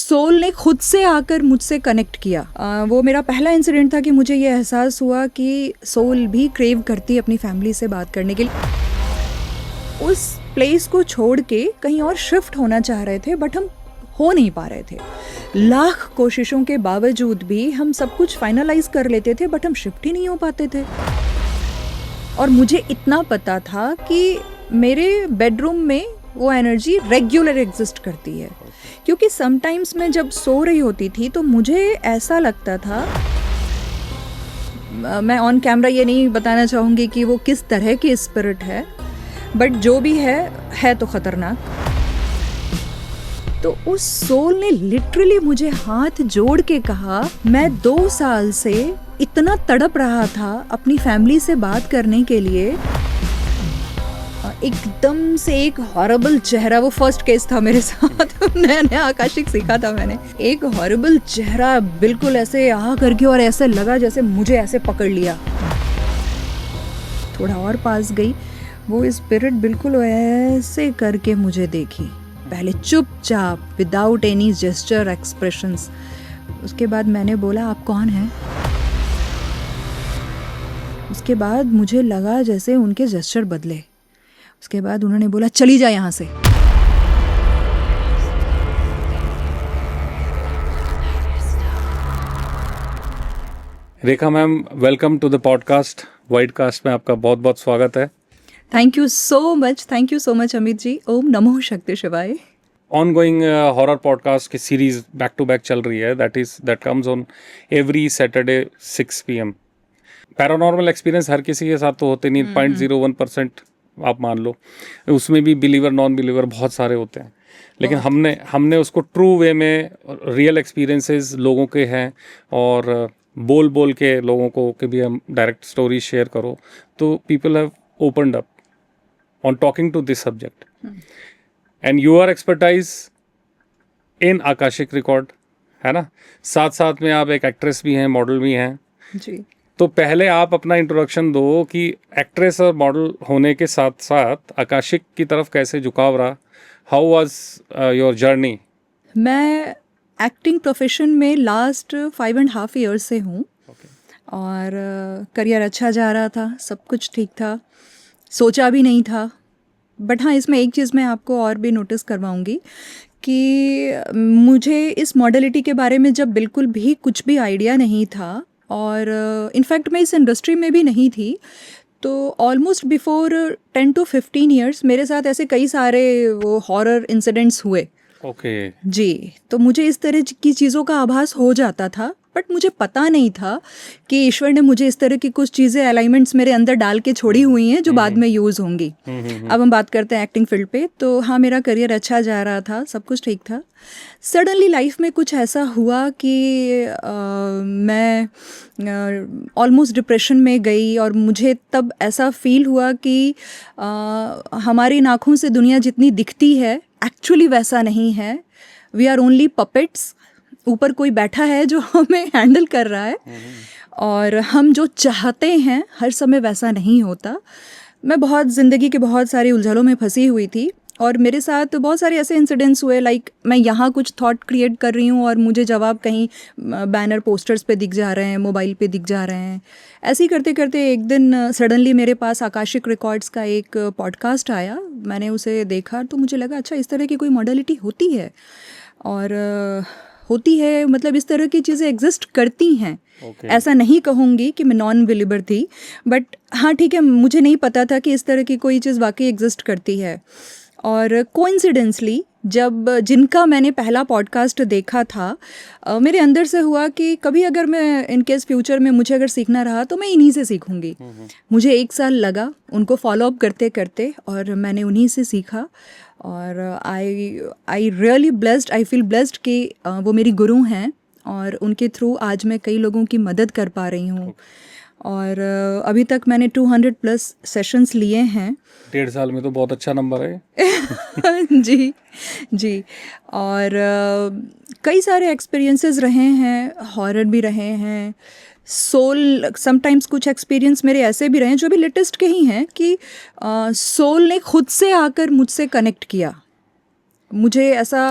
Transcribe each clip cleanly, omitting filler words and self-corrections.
Soul ने खुद से आकर मुझसे कनेक्ट किया। वो मेरा पहला इंसिडेंट था कि मुझे ये एहसास हुआ कि सोल भी क्रेव करती है अपनी फैमिली से बात करने के लिए। उस प्लेस को छोड़ के कहीं और शिफ्ट होना चाह रहे थे, बट हम हो नहीं पा रहे थे। लाख कोशिशों के बावजूद भी हम सब कुछ फाइनलाइज कर लेते थे, बट हम शिफ्ट ही नहीं हो पाते थे। और मुझे इतना पता था कि मेरे बेडरूम में वो एनर्जी रेगुलर एग्जिस्ट करती है, क्योंकि समटाइम्स मैं जब सो रही होती थी तो मुझे ऐसा लगता था, मैं ऑन कैमरा ये नहीं बताना चाहूँगी कि वो किस तरह की स्पिरिट है, बट जो भी है तो ख़तरनाक। तो उस सोल ने लिटरली मुझे हाथ जोड़ के कहा, मैं 2 साल से इतना तड़प रहा था अपनी फैमिली से बात करने के लिए। एकदम से एक हॉरेबल चेहरा, वो फर्स्ट केस था मेरे साथ, नया नया आकाशिक सीखा था मैंने। एक हॉरेबल चेहरा बिल्कुल ऐसे आ करके, और ऐसे लगा जैसे मुझे ऐसे पकड़ लिया। थोड़ा और पास गई, वो स्पिरिट बिल्कुल ऐसे करके मुझे देखी, पहले चुपचाप विदाउट एनी जेस्चर एक्सप्रेशंस। उसके बाद मैंने बोला, आप कौन हैं? उसके बाद मुझे लगा जैसे उनके जेस्चर बदले। उसके बाद उन्होंने बोला, चली जा यहाँ से। Rekha ma'am, welcome to the podcast wide cast में आपका बहुत बहुत स्वागत है। Thank you so much Amit ji. Om नमो शक्ति शिवाय। ऑनगोइंग हॉरर पॉडकास्ट की सीरीज बैक टू बैक चल रही है, that comes on every Saturday 6 PM। Paranormal experience हर किसी के साथ तो होते नहीं, 0.01% आप मान लो, उसमें भी बिलीवर नॉन बिलीवर बहुत सारे होते हैं। लेकिन हमने उसको ट्रू वे में, रियल एक्सपीरियंसेस लोगों के हैं, और बोल के लोगों को कि भी हम डायरेक्ट स्टोरी शेयर करो, तो people have opened up on talking to this subject. And your expertise in akashic record है ना, साथ साथ में आप एक एक्ट्रेस भी हैं, मॉडल भी हैं जी। तो पहले आप अपना इंट्रोडक्शन दो कि एक्ट्रेस और मॉडल होने के साथ साथ आकाशिक की तरफ कैसे झुकाव रहा। How was your journey? मैं एक्टिंग प्रोफेशन में लास्ट 5.5 ईयर्स से हूँ। और करियर अच्छा जा रहा था, सब कुछ ठीक था, सोचा भी नहीं था। बट हाँ, इसमें एक चीज़ मैं आपको और भी नोटिस करवाऊँगी कि मुझे इस मॉडलिटी के बारे में जब बिल्कुल भी कुछ भी आइडिया नहीं था, और इनफैक्ट मैं इस इंडस्ट्री में भी नहीं थी, तो ऑलमोस्ट बिफोर 10 to 15 ईयर्स मेरे साथ ऐसे कई सारे वो हॉरर इंसिडेंट्स हुए। ओके जी, तो मुझे इस तरह की चीज़ों का आभास हो जाता था, बट मुझे पता नहीं था कि ईश्वर ने मुझे इस तरह की कुछ चीज़ें, अलाइनमेंट्स मेरे अंदर डाल के छोड़ी हुई हैं जो बाद में यूज़ होंगी। अब हम बात करते हैं एक्टिंग फील्ड पे। तो हाँ, मेरा करियर अच्छा जा रहा था, सब कुछ ठीक था। सडनली लाइफ में कुछ ऐसा हुआ कि मैं ऑलमोस्ट डिप्रेशन में गई, और मुझे तब ऐसा फील हुआ कि हमारी आँखों से दुनिया जितनी दिखती है एक्चुअली वैसा नहीं है। We are only puppets. ऊपर कोई बैठा है जो हमें हैंडल कर रहा है, और हम जो चाहते हैं हर समय वैसा नहीं होता। मैं बहुत ज़िंदगी के बहुत सारी उलझनों में फंसी हुई थी, और मेरे साथ बहुत सारे ऐसे इंसिडेंट्स हुए, लाइक मैं यहाँ कुछ थॉट क्रिएट कर रही हूँ और मुझे जवाब कहीं बैनर पोस्टर्स पे दिख जा रहे हैं, मोबाइल पे दिख जा रहे हैं। ऐसे ही करते करते एक दिन सडनली मेरे पास आकाशिक रिकॉर्ड्स का एक पॉडकास्ट आया। मैंने उसे देखा तो मुझे लगा, अच्छा, इस तरह की कोई मॉडलिटी होती है, और होती है मतलब इस तरह की चीज़ें एग्जिस्ट करती हैं। ऐसा नहीं कहूँगी कि मैं नॉन बिलीवर थी, बट हाँ ठीक है, मुझे नहीं पता था कि इस तरह की कोई चीज़ वाकई एग्जिस्ट करती है। और कोइंसिडेंसली जब जिनका मैंने पहला पॉडकास्ट देखा था, मेरे अंदर से हुआ कि कभी अगर मैं इन केस फ्यूचर में मुझे अगर सीखना रहा तो मैं इन्हीं से सीखूंगी। मुझे 1 साल लगा उनको फॉलो अप करते करते, और मैंने उन्हीं से सीखा। और I really blessed, I feel blessed कि वो मेरी गुरु हैं, और उनके थ्रू आज मैं कई लोगों की मदद कर पा रही हूँ। और अभी तक मैंने 200+ सेशंस लिए हैं। 1.5 साल में तो बहुत अच्छा नंबर है। जी। और कई सारे एक्सपीरियंसेस रहे हैं, हॉरर भी रहे हैं, सोल समटाइम्स कुछ एक्सपीरियंस मेरे ऐसे भी रहे हैं जो भी लेटेस्ट के ही हैं कि सोल ने खुद से आकर मुझसे कनेक्ट किया। मुझे ऐसा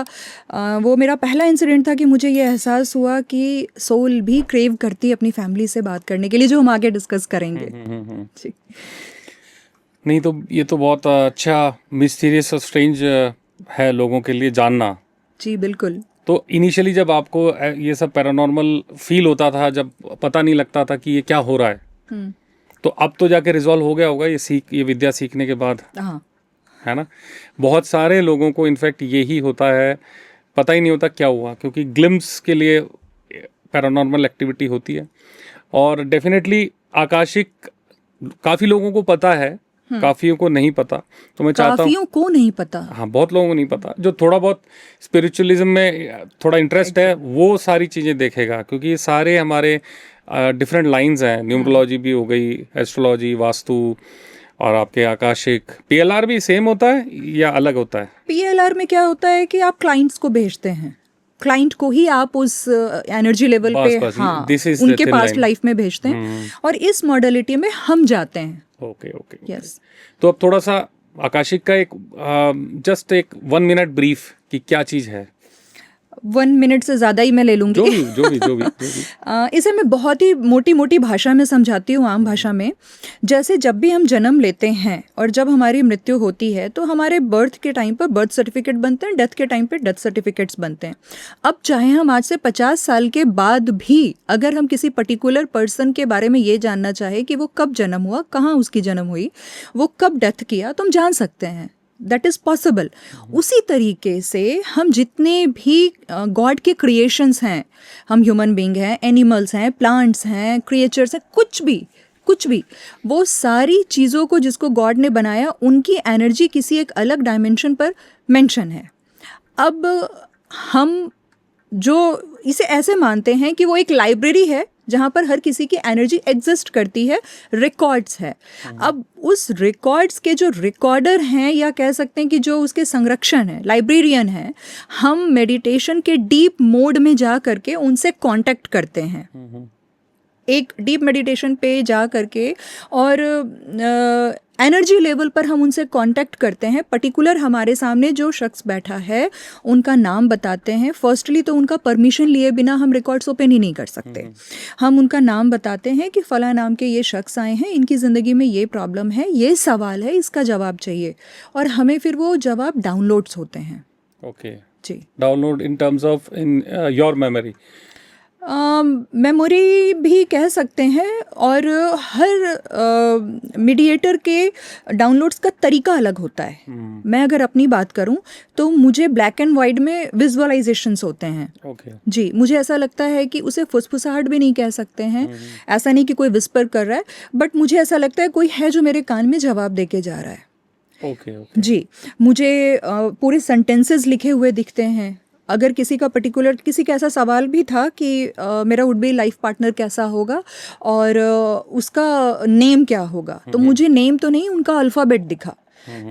वो मेरा पहला इंसिडेंट था कि मुझे ये एहसास हुआ कि सोल भी क्रेव करती है अपनी फैमिली से बात करने के लिए, जो हम आगे डिस्कस करेंगे। जी। नहीं तो ये तो बहुत अच्छा मिस्टीरियस और स्ट्रेंज है लोगों के लिए जानना। जी बिल्कुल। तो इनिशियली जब आपको ये सब पैरानॉर्मल फील होता था, जब पता नहीं लगता था कि ये क्या हो रहा है, तो अब तो जाके रिजॉल्व हो गया होगा ये विद्या सीखने के बाद, हाँ है ना? बहुत सारे लोगों को इनफैक्ट यही होता है, पता ही नहीं होता क्या हुआ, क्योंकि ग्लिम्स के लिए पैरानॉर्मल एक्टिविटी होती है। और डेफिनेटली आकाशिक काफ़ी लोगों को पता है, काफियों को नहीं पता। तो मैं चाहता हूँ, काफियों को नहीं पता, हाँ बहुत लोगों को नहीं पता, जो थोड़ा बहुत स्पिरिचुअलिज्म में थोड़ा इंटरेस्ट है वो सारी चीज़ें देखेगा, क्योंकि ये सारे हमारे डिफरेंट लाइंस हैं। न्यूमरोलॉजी भी हो गई, एस्ट्रोलॉजी, वास्तु, और आपके आकाशिक। पीएलआर भी सेम होता है या अलग होता है? पीएलआर में क्या होता है कि आप क्लाइंट्स को भेजते हैं, क्लाइंट को ही आप उस एनर्जी लेवल पे हाँ उनके पास्ट लाइफ में भेजते हैं, और इस मॉडलिटी में हम जाते हैं। Okay okay yes. तो अब थोड़ा सा आकाशिक का एक जस्ट एक 1 मिनट ब्रीफ कि क्या चीज़ है। 1 मिनट से ज़्यादा ही मैं ले लूँगी। जो भी। इसे मैं बहुत ही मोटी मोटी भाषा में समझाती हूँ, आम भाषा में। जैसे जब भी हम जन्म लेते हैं और जब हमारी मृत्यु होती है तो हमारे बर्थ के टाइम पर बर्थ सर्टिफिकेट बनते हैं, डेथ के टाइम पर डेथ सर्टिफिकेट्स बनते हैं। अब चाहे हम आज से 50 साल के बाद भी अगर हम किसी पर्टिकुलर पर्सन के बारे में ये जानना चाहे कि वो कब जन्म हुआ, कहाँ उसकी जन्म हुई, वो कब डेथ किया, तो हम जान सकते हैं। That is possible. उसी तरीके से हम जितने भी गॉड के क्रिएशंस हैं, हम ह्यूमन बीइंग हैं, एनिमल्स हैं, प्लांट्स हैं, क्रिएचर्स हैं, कुछ भी वो सारी चीज़ों को जिसको गॉड ने बनाया, उनकी एनर्जी किसी एक अलग डायमेंशन पर मेंशन है। अब हम जो इसे ऐसे मानते हैं कि वो एक लाइब्रेरी है जहाँ पर हर किसी की एनर्जी एग्जिस्ट करती है, रिकॉर्ड्स है। अब उस रिकॉर्ड्स के जो रिकॉर्डर हैं, या कह सकते हैं कि जो उसके संरक्षण है, लाइब्रेरियन है, हम मेडिटेशन के डीप मोड में जा करके उनसे कांटेक्ट करते हैं। एक डीप मेडिटेशन पे जा करके और एनर्जी लेवल पर हम उनसे कांटेक्ट करते हैं। पर्टिकुलर हमारे सामने जो शख्स बैठा है उनका नाम बताते हैं। फर्स्टली तो उनका परमिशन लिए बिना हम रिकॉर्ड्स ओपन ही नहीं कर सकते। हम उनका नाम बताते हैं कि फ़लाँ नाम के ये शख्स आए हैं, इनकी ज़िंदगी में ये प्रॉब्लम है, ये सवाल है, इसका जवाब चाहिए, और हमें फिर वो जवाब डाउनलोड्स होते हैं। Okay ji. Download in terms of in your memory, memory भी कह सकते हैं, और हर मीडिएटर के डाउनलोड्स का तरीका अलग होता है। मैं अगर अपनी बात करूं तो मुझे ब्लैक एंड वाइट में विजुअलाइजेशंस होते हैं। जी, मुझे ऐसा लगता है कि उसे फुसफुसाहट भी नहीं कह सकते हैं, ऐसा नहीं कि कोई विस्पर कर रहा है, बट मुझे ऐसा लगता है कोई है जो मेरे कान में जवाब दे के जा रहा है। ओके। जी, मुझे पूरे सेंटेंसेस लिखे हुए दिखते हैं। अगर किसी का पर्टिकुलर, किसी का ऐसा सवाल भी था कि मेरा वुड बी लाइफ पार्टनर कैसा होगा और उसका नेम क्या होगा, तो मुझे नेम तो नहीं, उनका अल्फ़ाबेट दिखा।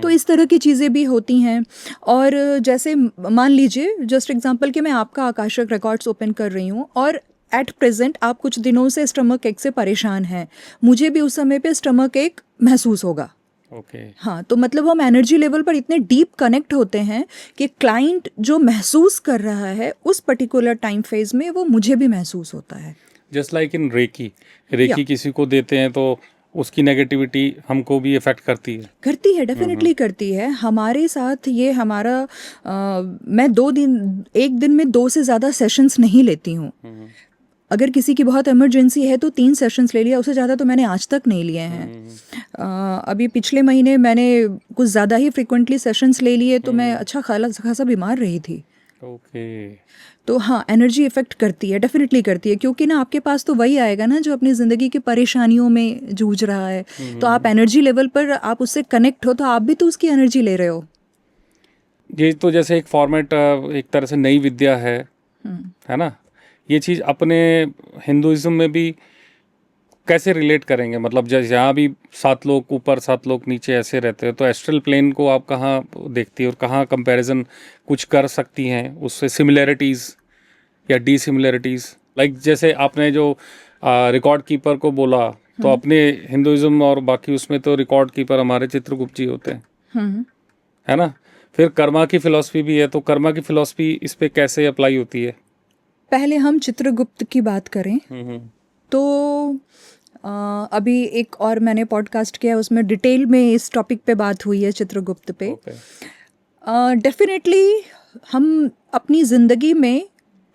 तो इस तरह की चीज़ें भी होती हैं। और जैसे मान लीजिए जस्ट एग्जांपल कि मैं आपका आकाशिक रिकॉर्ड्स ओपन कर रही हूँ और एट प्रेजेंट आप कुछ दिनों से स्टमक एक से परेशान हैं, मुझे भी उस समय पे स्टमक एक महसूस होगा। हाँ, तो मतलब हम एनर्जी लेवल पर इतने डीप कनेक्ट होते हैं कि क्लाइंट जो महसूस कर रहा है उस पर्टिकुलर टाइम फेज में, वो मुझे भी महसूस होता है। जस्ट लाइक इन रेकी किसी को देते हैं तो उसकी नेगेटिविटी हमको भी इफेक्ट करती है। डेफिनेटली करती है। हमारे साथ ये हमारा मैं एक दिन में 2 से ज़्यादा सेशंस नहीं लेती हूँ। अगर किसी की बहुत इमरजेंसी है तो 3 सेशंस ले लिया, उससे ज़्यादा तो मैंने आज तक नहीं लिए हैं। अभी पिछले महीने मैंने कुछ ज़्यादा ही फ्रिक्वेंटली सेशंस ले लिए, तो मैं अच्छा खासा बीमार रही थी। तो हाँ, एनर्जी इफेक्ट करती है, डेफिनेटली करती है, क्योंकि ना आपके पास तो वही आएगा ना जो अपनी ज़िंदगी की परेशानियों में जूझ रहा है। तो आप एनर्जी लेवल पर आप उससे कनेक्ट हो, तो आप भी तो उसकी एनर्जी ले रहे हो। ये तो जैसे एक फॉर्मेट, एक तरह से नई विद्या है ना? ये चीज़ अपने हिंदुइज्म में भी कैसे रिलेट करेंगे? मतलब जैसे यहाँ भी 7 लोग ऊपर 7 लोग नीचे ऐसे रहते हैं, तो एस्ट्रल प्लेन को आप कहाँ देखती हैं और कहाँ कंपैरिजन कुछ कर सकती हैं उससे, सिमिलैरिटीज़ या डिसिमिलैरिटीज़? लाइक जैसे आपने जो रिकॉर्ड कीपर को बोला, तो अपने हिंदुइज्म और बाकी उसमें तो रिकॉर्ड कीपर हमारे चित्रगुप्त जी होते हैं, है ना? फिर कर्मा की फिलॉसफी भी है, तो कर्मा की फिलॉसफी इस पे कैसे अप्लाई होती है? पहले हम चित्रगुप्त की बात करें तो अभी एक और मैंने पॉडकास्ट किया, उसमें डिटेल में इस टॉपिक पे बात हुई है, चित्रगुप्त पे। डेफिनेटली हम अपनी ज़िंदगी में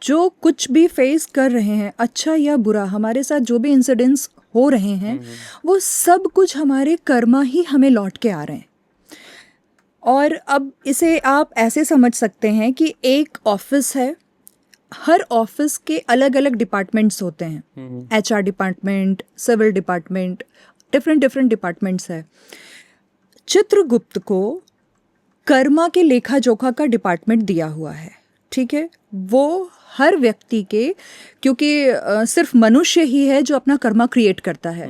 जो कुछ भी फेस कर रहे हैं, अच्छा या बुरा, हमारे साथ जो भी इंसिडेंट्स हो रहे हैं, वो सब कुछ हमारे कर्मा ही हमें लौट के आ रहे हैं। और अब इसे आप ऐसे समझ सकते हैं कि एक ऑफिस है, हर ऑफिस के अलग अलग डिपार्टमेंट्स होते हैं, HR department, civil department, different departments है। चित्रगुप्त को कर्मा के लेखा जोखा का डिपार्टमेंट दिया हुआ है, ठीक है। वो हर व्यक्ति के, क्योंकि सिर्फ मनुष्य ही है जो अपना कर्मा क्रिएट करता है,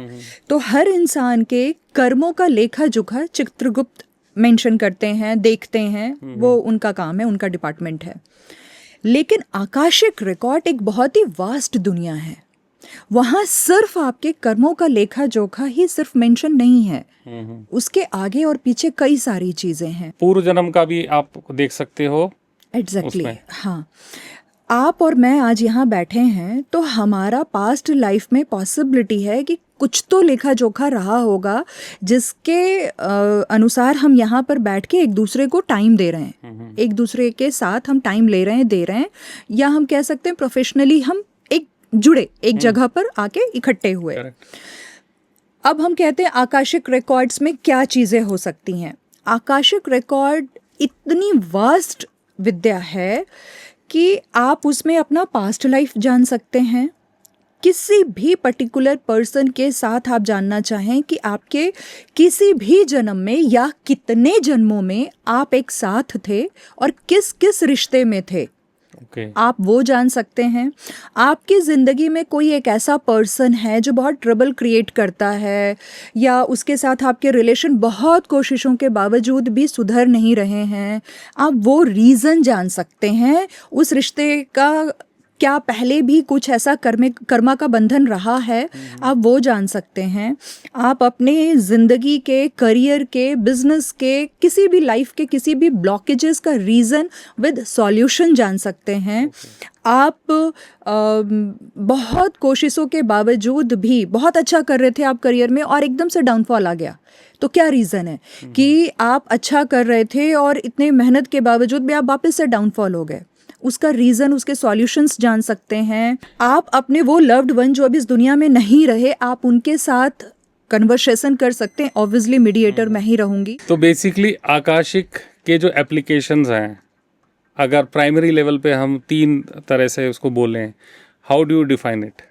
तो हर इंसान के कर्मों का लेखा जोखा चित्रगुप्त मेंशन करते हैं, देखते हैं, वो उनका काम है, उनका डिपार्टमेंट है। लेकिन आकाशिक रिकॉर्ड एक बहुत ही वास्ट दुनिया है, वहाँ सिर्फ आपके कर्मों का लेखा जोखा ही सिर्फ मेंशन नहीं है, उसके आगे और पीछे कई सारी चीजें हैं। पूर्व जन्म का भी आप देख सकते हो। एग्जैक्टली हाँ, आप और मैं आज यहाँ बैठे हैं तो हमारा पास्ट लाइफ में पॉसिबिलिटी है कि कुछ तो लेखा जोखा रहा होगा, जिसके अनुसार हम यहाँ पर बैठ के एक दूसरे को टाइम दे रहे हैं, एक दूसरे के साथ हम टाइम ले रहे हैं, दे रहे हैं, या हम कह सकते हैं प्रोफेशनली हम एक जुड़े, एक जगह पर आके इकट्ठे हुए। अब हम कहते हैं आकाशिक रिकॉर्ड्स में क्या चीज़ें हो सकती हैं। आकाशिक रिकॉर्ड इतनी वास्ट विद्या है कि आप उसमें अपना पास्ट लाइफ जान सकते हैं, किसी भी पर्टिकुलर पर्सन के साथ आप जानना चाहें कि आपके किसी भी जन्म में या कितने जन्मों में आप एक साथ थे और किस किस रिश्ते में थे, आप वो जान सकते हैं। आपकी ज़िंदगी में कोई एक ऐसा पर्सन है जो बहुत ट्रबल क्रिएट करता है, या उसके साथ आपके रिलेशन बहुत कोशिशों के बावजूद भी सुधर नहीं रहे हैं, आप वो रीज़न जान सकते हैं। उस रिश्ते का क्या पहले भी कुछ ऐसा कर्मा का बंधन रहा है, आप वो जान सकते हैं। आप अपने ज़िंदगी के, करियर के, बिजनेस के, किसी भी लाइफ के किसी भी ब्लॉकेजेस का रीज़न विद सॉल्यूशन जान सकते हैं। आप बहुत कोशिशों के बावजूद भी बहुत अच्छा कर रहे थे आप करियर में और एकदम से डाउनफॉल आ गया, तो क्या रीज़न है कि आप अच्छा कर रहे थे और इतने मेहनत के बावजूद भी आप वापस से डाउनफॉल हो गए। उसका रीज़न, उसके सॉल्यूशंस जान सकते हैं। आप अपने वो लव्ड वन जो अब इस दुनिया में नहीं रहे, आप उनके साथ कन्वर्सेशन कर सकते हैं। ऑब्वियसली मीडिएटर मैं ही रहूँगी। तो बेसिकली आकाशिक के जो एप्लीकेशंस हैं, अगर प्राइमरी लेवल पे हम 3 तरह से उसको बोलें, how do you define it?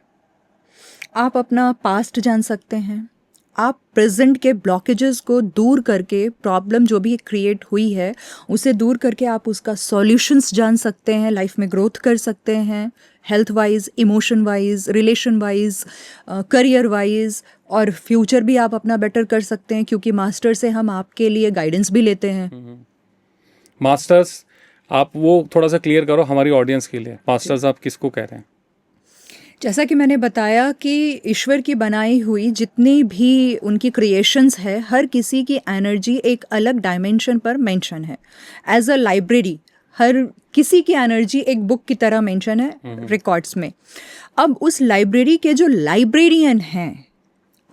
आप अपना पास्ट जान सकते हैं, आप प्रेजेंट के ब्लॉकेजेस को दूर करके, प्रॉब्लम जो भी क्रिएट हुई है उसे दूर करके आप उसका सॉल्यूशंस जान सकते हैं, लाइफ में ग्रोथ कर सकते हैं, health wise, emotion wise, relation wise, career wise, और फ्यूचर भी आप अपना बेटर कर सकते हैं, क्योंकि मास्टर से हम आपके लिए गाइडेंस भी लेते हैं। मास्टर्स, आप वो थोड़ा सा क्लियर करो हमारी ऑडियंस के लिए, मास्टर्स आप किसको कह रहे हैं? जैसा कि मैंने बताया कि ईश्वर की बनाई हुई जितनी भी उनकी क्रिएशंस है, हर किसी की एनर्जी एक अलग डायमेंशन पर मेंशन है। एज अ लाइब्रेरी हर किसी की एनर्जी एक बुक की तरह मेंशन है रिकॉर्ड्स में। अब उस लाइब्रेरी के जो लाइब्रेरियन हैं,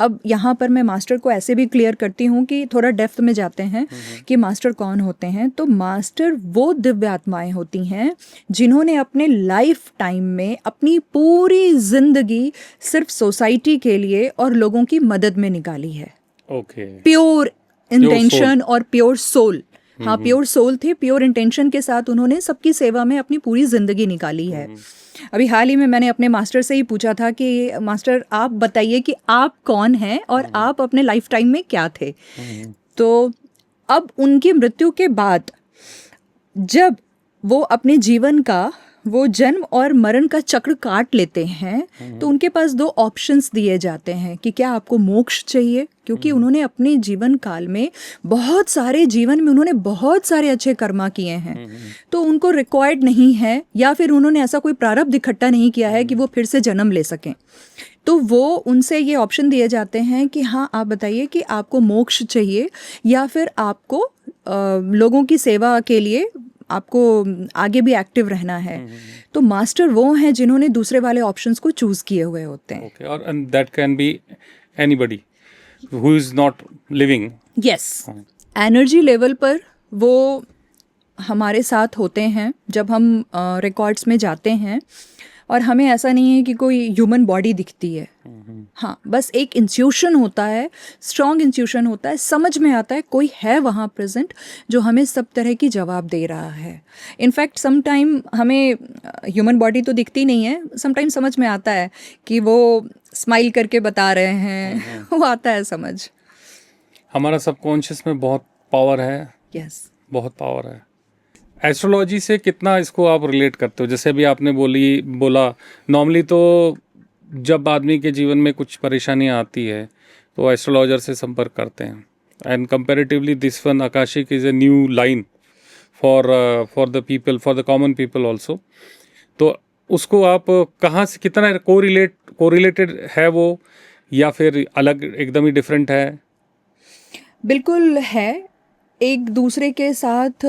अब यहाँ पर मैं मास्टर को ऐसे भी क्लियर करती हूँ कि थोड़ा डेप्थ में जाते हैं कि मास्टर कौन होते हैं। तो मास्टर वो दिव्य आत्माएं होती हैं जिन्होंने अपने लाइफ टाइम में अपनी पूरी जिंदगी सिर्फ सोसाइटी के लिए और लोगों की मदद में निकाली है। प्योर इंटेंशन और प्योर सोल, हाँ प्योर सोल थे, प्योर इंटेंशन के साथ उन्होंने सबकी सेवा में अपनी पूरी जिंदगी निकाली है। अभी हाल ही में मैंने अपने मास्टर से ही पूछा था कि मास्टर आप बताइए कि आप कौन हैं और आप अपने लाइफ टाइम में क्या थे। तो अब उनकी मृत्यु के बाद जब वो अपने जीवन का वो जन्म और मरण का चक्र काट लेते हैं तो उनके पास 2 ऑप्शंस दिए जाते हैं कि क्या आपको मोक्ष चाहिए, क्योंकि उन्होंने अपने जीवन काल में बहुत सारे अच्छे कर्मा किए हैं, तो उनको रिक्वायर्ड नहीं है, या फिर उन्होंने ऐसा कोई प्रारब्ध इकट्ठा नहीं किया है कि वो फिर से जन्म ले सकें। तो वो उनसे ये ऑप्शन दिए जाते हैं कि हाँ आप बताइए कि आपको मोक्ष चाहिए या फिर आपको लोगों की सेवा के लिए आपको आगे भी एक्टिव रहना है। तो मास्टर वो हैं जिन्होंने दूसरे वाले ऑप्शंस को चूज़ किए हुए होते हैं। ओके, और and that can be anybody who is not living. Yes, energy level पर वो हमारे साथ होते हैं जब हम रिकॉर्ड्स में जाते हैं, और हमें ऐसा नहीं है कि कोई ह्यूमन बॉडी दिखती है। हाँ, बस एक इंट्यूशन होता है, स्ट्रॉन्ग इंट्यूशन होता है, समझ में आता है कोई है वहाँ प्रेजेंट जो हमें सब तरह की जवाब दे रहा है। इनफैक्ट सम टाइम हमें ह्यूमन बॉडी तो दिखती नहीं है, सम टाइम समझ में आता है कि वो स्माइल करके बता रहे हैं वो आता है समझ। हमारा सबकॉन्शियस में बहुत पावर है। यस, बहुत पावर है। एस्ट्रोलॉजी से कितना इसको आप रिलेट करते हो? जैसे अभी आपने बोला नॉर्मली तो जब आदमी के जीवन में कुछ परेशानियां आती है तो एस्ट्रोलॉजर से संपर्क करते हैं, and comparatively this one Akashic is a new line for the people, for the common people also. तो उसको आप कहाँ से कितना कोरिलेटेड है वो, या फिर अलग एकदम ही डिफरेंट है? बिल्कुल है, एक दूसरे के साथ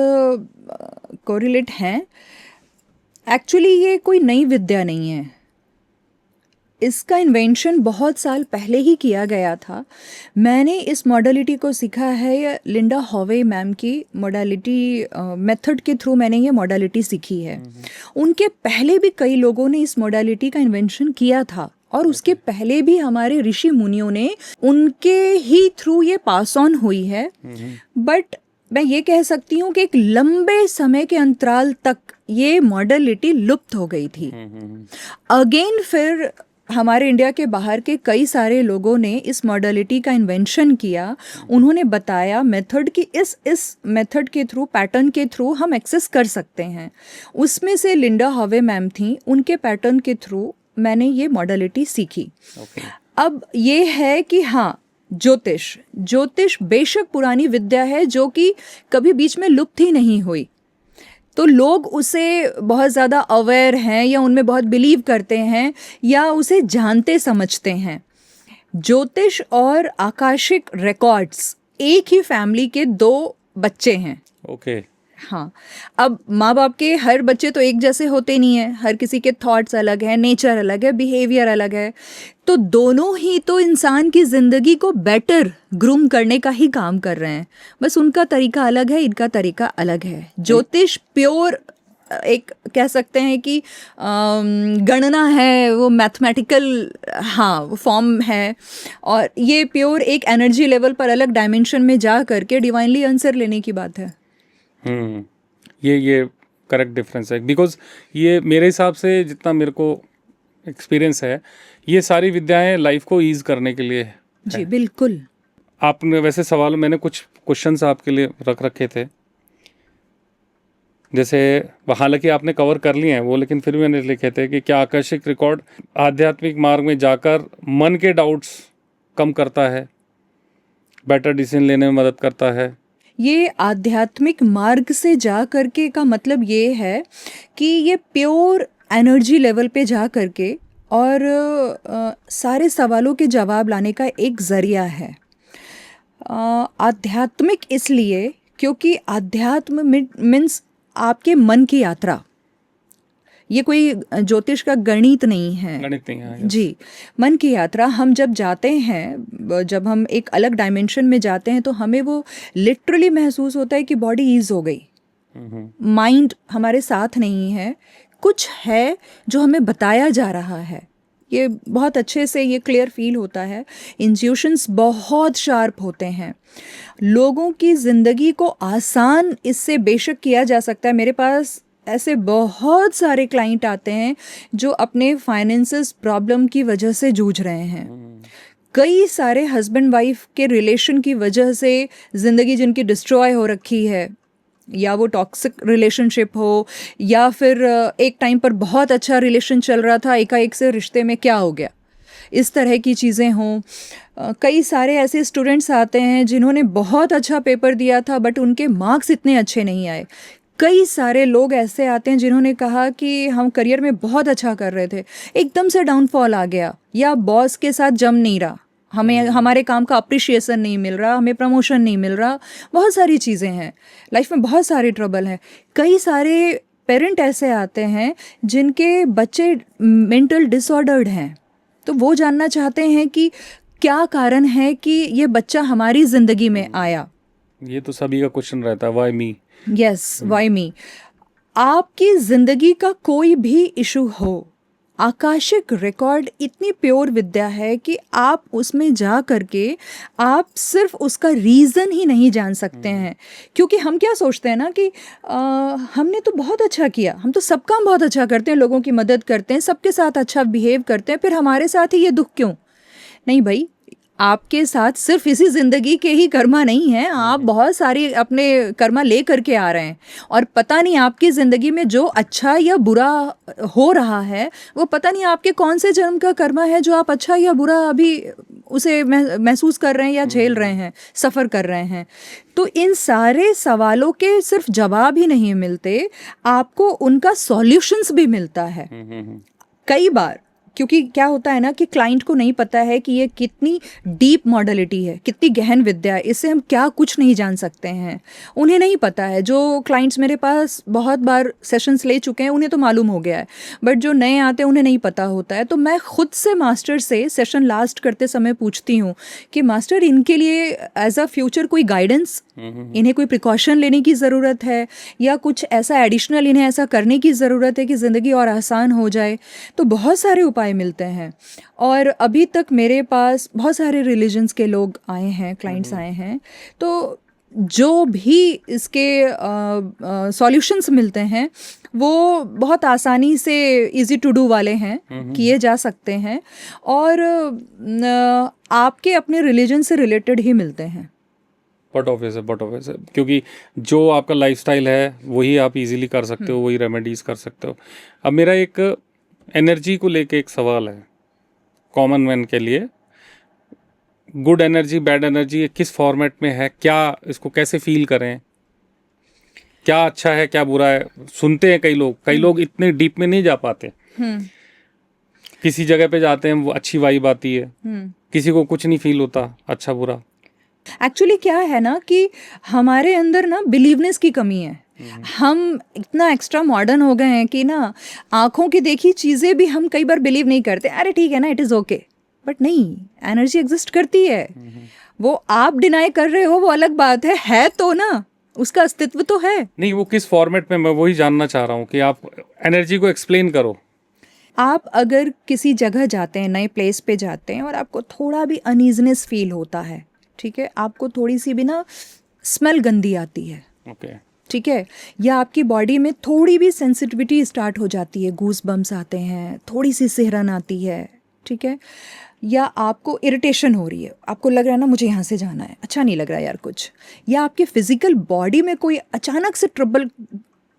कोरिलेट हैं। एक्चुअली ये कोई नई विद्या नहीं है, इसका इन्वेंशन बहुत साल पहले ही किया गया था। मैंने इस मॉडलिटी को सीखा है लिंडा हॉवे मैम की मॉडलिटी मेथड के थ्रू मैंने ये मॉडलिटी सीखी है। उनके पहले भी कई लोगों ने इस मॉडलिटी का इन्वेंशन किया था, और उसके पहले भी हमारे ऋषि मुनियों ने उनके ही थ्रू ये पास ऑन हुई है। बट मैं ये कह सकती हूँ कि एक लंबे समय के अंतराल तक ये मॉडलिटी लुप्त हो गई थी। अगेन फिर हमारे इंडिया के बाहर के कई सारे लोगों ने इस मॉडलिटी का इन्वेंशन किया। उन्होंने बताया मेथड कि इस मेथड के थ्रू, पैटर्न के थ्रू हम एक्सेस कर सकते हैं। उसमें से लिंडा हॉवे मैम थी, उनके पैटर्न के थ्रू मैंने ये मॉडलिटी सीखी। अब ये है कि हाँ, ज्योतिष बेशक पुरानी विद्या है जो कि कभी बीच में लुप्त ही नहीं हुई, तो लोग उसे बहुत ज़्यादा अवेयर हैं या उनमें बहुत बिलीव करते हैं या उसे जानते समझते हैं। ज्योतिष और आकाशिक रिकॉर्ड्स एक ही फैमिली के दो बच्चे हैं। ओके। हाँ, अब माँ बाप के हर बच्चे तो एक जैसे होते नहीं हैं, हर किसी के थॉट्स अलग हैं, नेचर अलग है, बिहेवियर अलग है। तो दोनों ही तो इंसान की ज़िंदगी को बेटर ग्रूम करने का ही काम कर रहे हैं, बस उनका तरीका अलग है, इनका तरीका अलग है। ज्योतिष प्योर एक कह सकते हैं कि गणना है, वो मैथमेटिकल हाँ वो फॉर्म है, और ये प्योर एक एनर्जी लेवल पर अलग डायमेंशन में जा करके डिवाइनली आंसर लेने की बात है। ये करेक्ट डिफरेंस है, बिकॉज ये मेरे हिसाब से जितना मेरे को एक्सपीरियंस है, ये सारी विद्याएं लाइफ को ईज करने के लिए है। जी बिल्कुल। आपने वैसे सवाल, मैंने कुछ क्वेश्चंस आपके लिए रख रखे थे, जैसे हालांकि आपने कवर कर लिए हैं वो, लेकिन फिर भी मैंने लिखे थे कि क्या आकर्षक रिकॉर्ड आध्यात्मिक मार्ग में जाकर मन के डाउट्स कम करता है, बेटर डिसीजन लेने में मदद करता है? ये आध्यात्मिक मार्ग से जा करके का मतलब ये है कि ये प्योर एनर्जी लेवल पे जा करके और सारे सवालों के जवाब लाने का एक ज़रिया है। आध्यात्मिक इसलिए क्योंकि अध्यात्म मीन्स आपके मन की यात्रा, ये कोई ज्योतिष का गणित नहीं है। गणित नहीं है जी, मन की यात्रा। हम जब जाते हैं, जब हम एक अलग डायमेंशन में जाते हैं, तो हमें वो लिटरली महसूस होता है कि बॉडी ईज हो गई, माइंड हमारे साथ नहीं है, कुछ है जो हमें बताया जा रहा है। ये बहुत अच्छे से ये क्लियर फील होता है। इंट्यूशंस बहुत शार्प होते हैं। लोगों की ज़िंदगी को आसान इससे बेशक किया जा सकता है। मेरे पास ऐसे बहुत सारे क्लाइंट आते हैं जो अपने फाइनेंसेस प्रॉब्लम की वजह से जूझ रहे हैं। कई सारे हस्बैंड वाइफ के रिलेशन की वजह से ज़िंदगी जिनकी डिस्ट्रॉय हो रखी है, या वो टॉक्सिक रिलेशनशिप हो, या फिर एक टाइम पर बहुत अच्छा रिलेशन चल रहा था, एकाएक से रिश्ते में क्या हो गया, इस तरह की चीज़ें हों। कई सारे ऐसे स्टूडेंट्स आते हैं जिन्होंने बहुत अच्छा पेपर दिया था बट उनके मार्क्स इतने अच्छे नहीं आए। कई सारे लोग ऐसे आते हैं जिन्होंने कहा कि हम करियर में बहुत अच्छा कर रहे थे, एकदम से डाउनफॉल आ गया, या बॉस के साथ जम नहीं रहा, हमें हमारे काम का अप्रिशिएशन नहीं मिल रहा, हमें प्रमोशन नहीं मिल रहा, बहुत सारी चीज़ें हैं लाइफ में, बहुत सारे ट्रबल हैं। कई सारे पेरेंट ऐसे आते हैं जिनके बच्चे मेंटल डिसऑर्डर्ड हैं, तो वो जानना चाहते हैं कि क्या कारण है कि ये बच्चा हमारी ज़िंदगी में आया। ये तो सभी का क्वेश्चन रहता है, व्हाई मी। यस, व्हाई मी। आपकी ज़िंदगी का कोई भी इशू हो, आकाशिक रिकॉर्ड इतनी प्योर विद्या है कि आप उसमें जा करके आप सिर्फ उसका रीज़न ही नहीं जान सकते हैं। क्योंकि हम क्या सोचते हैं ना कि हमने तो बहुत अच्छा किया, हम तो सब काम बहुत अच्छा करते हैं, लोगों की मदद करते हैं, सबके साथ अच्छा बिहेव करते हैं, फिर हमारे साथ ही ये दुख क्यों? नहीं भाई, आपके साथ सिर्फ इसी ज़िंदगी के ही कर्मा नहीं हैं, आप बहुत सारी अपने कर्मा ले करके आ rहे हैं, और पता नहीं आपकी ज़िंदगी में जो अच्छा या बुरा हो रहा है वो पता नहीं आपके कौन से जन्म का कर्मा है जो आप अच्छा या बुरा अभी उसे महसूस कर रहे हैं या झेल रहे हैं, सफ़र कर रहे हैं। तो इन सारे सवालों के सिर्फ जवाब ही नहीं मिलते, आपको उनका सॉल्यूशंस भी मिलता है कई बार। क्योंकि क्या होता है ना कि क्लाइंट को नहीं पता है कि ये कितनी डीप मॉडलिटी है, कितनी गहन विद्या है, इससे हम क्या कुछ नहीं जान सकते हैं, उन्हें नहीं पता है। जो क्लाइंट्स मेरे पास बहुत बार सेशंस ले चुके हैं उन्हें तो मालूम हो गया है, बट जो नए आते हैं उन्हें नहीं पता होता है। तो मैं खुद से मास्टर से सेशन लास्ट करते समय पूछती हूँ कि मास्टर, इनके लिए एज अ फ्यूचर कोई गाइडेंस, इन्हें कोई प्रिकॉशन लेने की ज़रूरत है या कुछ ऐसा एडिशनल इन्हें ऐसा करने की ज़रूरत है कि ज़िंदगी और आसान हो जाए? तो बहुत सारे उपाय मिलते हैं। और अभी तक मेरे पास बहुत सारे रिलीजन्स के लोग आए हैं, क्लाइंट्स आए हैं, तो जो भी इसके सॉल्यूशंस मिलते हैं वो बहुत आसानी से इजी टू डू वाले हैं, किए जा सकते हैं, और आपके अपने रिलीजन से रिलेटेड ही मिलते हैं। बट ऑब्वियस है, क्योंकि जो आपका लाइफस्टाइल है वही आप इजीली कर सकते हो, वही रेमेडीज कर सकते हो। अब मेरा एक एनर्जी को लेके एक सवाल है कॉमन मैन के लिए। गुड एनर्जी, बैड एनर्जी किस फॉर्मेट में है, क्या इसको कैसे फील करें, क्या अच्छा है क्या बुरा है? सुनते हैं कई लोग इतने डीप में नहीं जा पाते। किसी जगह पे जाते हैं वो अच्छी वाइब आती है, किसी को कुछ नहीं फील होता अच्छा बुरा। एक्चुअली क्या है ना कि हमारे अंदर ना बिलीवनेस की कमी है। हम इतना एक्स्ट्रा मॉडर्न हो गए हैं कि ना आंखों की देखी चीज़ें भी हम कई बार बिलीव नहीं करते। अरे ठीक है ना, इट इज़ ओके, बट नहीं, एनर्जी एग्जिस्ट करती है। वो आप डिनाई कर रहे हो वो अलग बात है तो ना, उसका अस्तित्व तो है। नहीं, वो किस फॉर्मेट में, मैं वही जानना चाह रहा हूँ कि आप एनर्जी को एक्सप्लेन करो। आप अगर किसी जगह जाते हैं, नए प्लेस पे जाते हैं, और आपको थोड़ा भी अनईजनेस फील होता है, ठीक है, आपको थोड़ी सी भी ना स्मेल गंदी आती है, ओके, ठीक है, या आपकी बॉडी में थोड़ी भी सेंसिटिविटी स्टार्ट हो जाती है, गूस बम्स आते हैं, थोड़ी सी सिहरन आती है, ठीक है, या आपको इरिटेशन हो रही है, आपको लग रहा है ना मुझे यहाँ से जाना है, अच्छा नहीं लग रहा यार कुछ, या आपके फिजिकल बॉडी में कोई अचानक से ट्रबल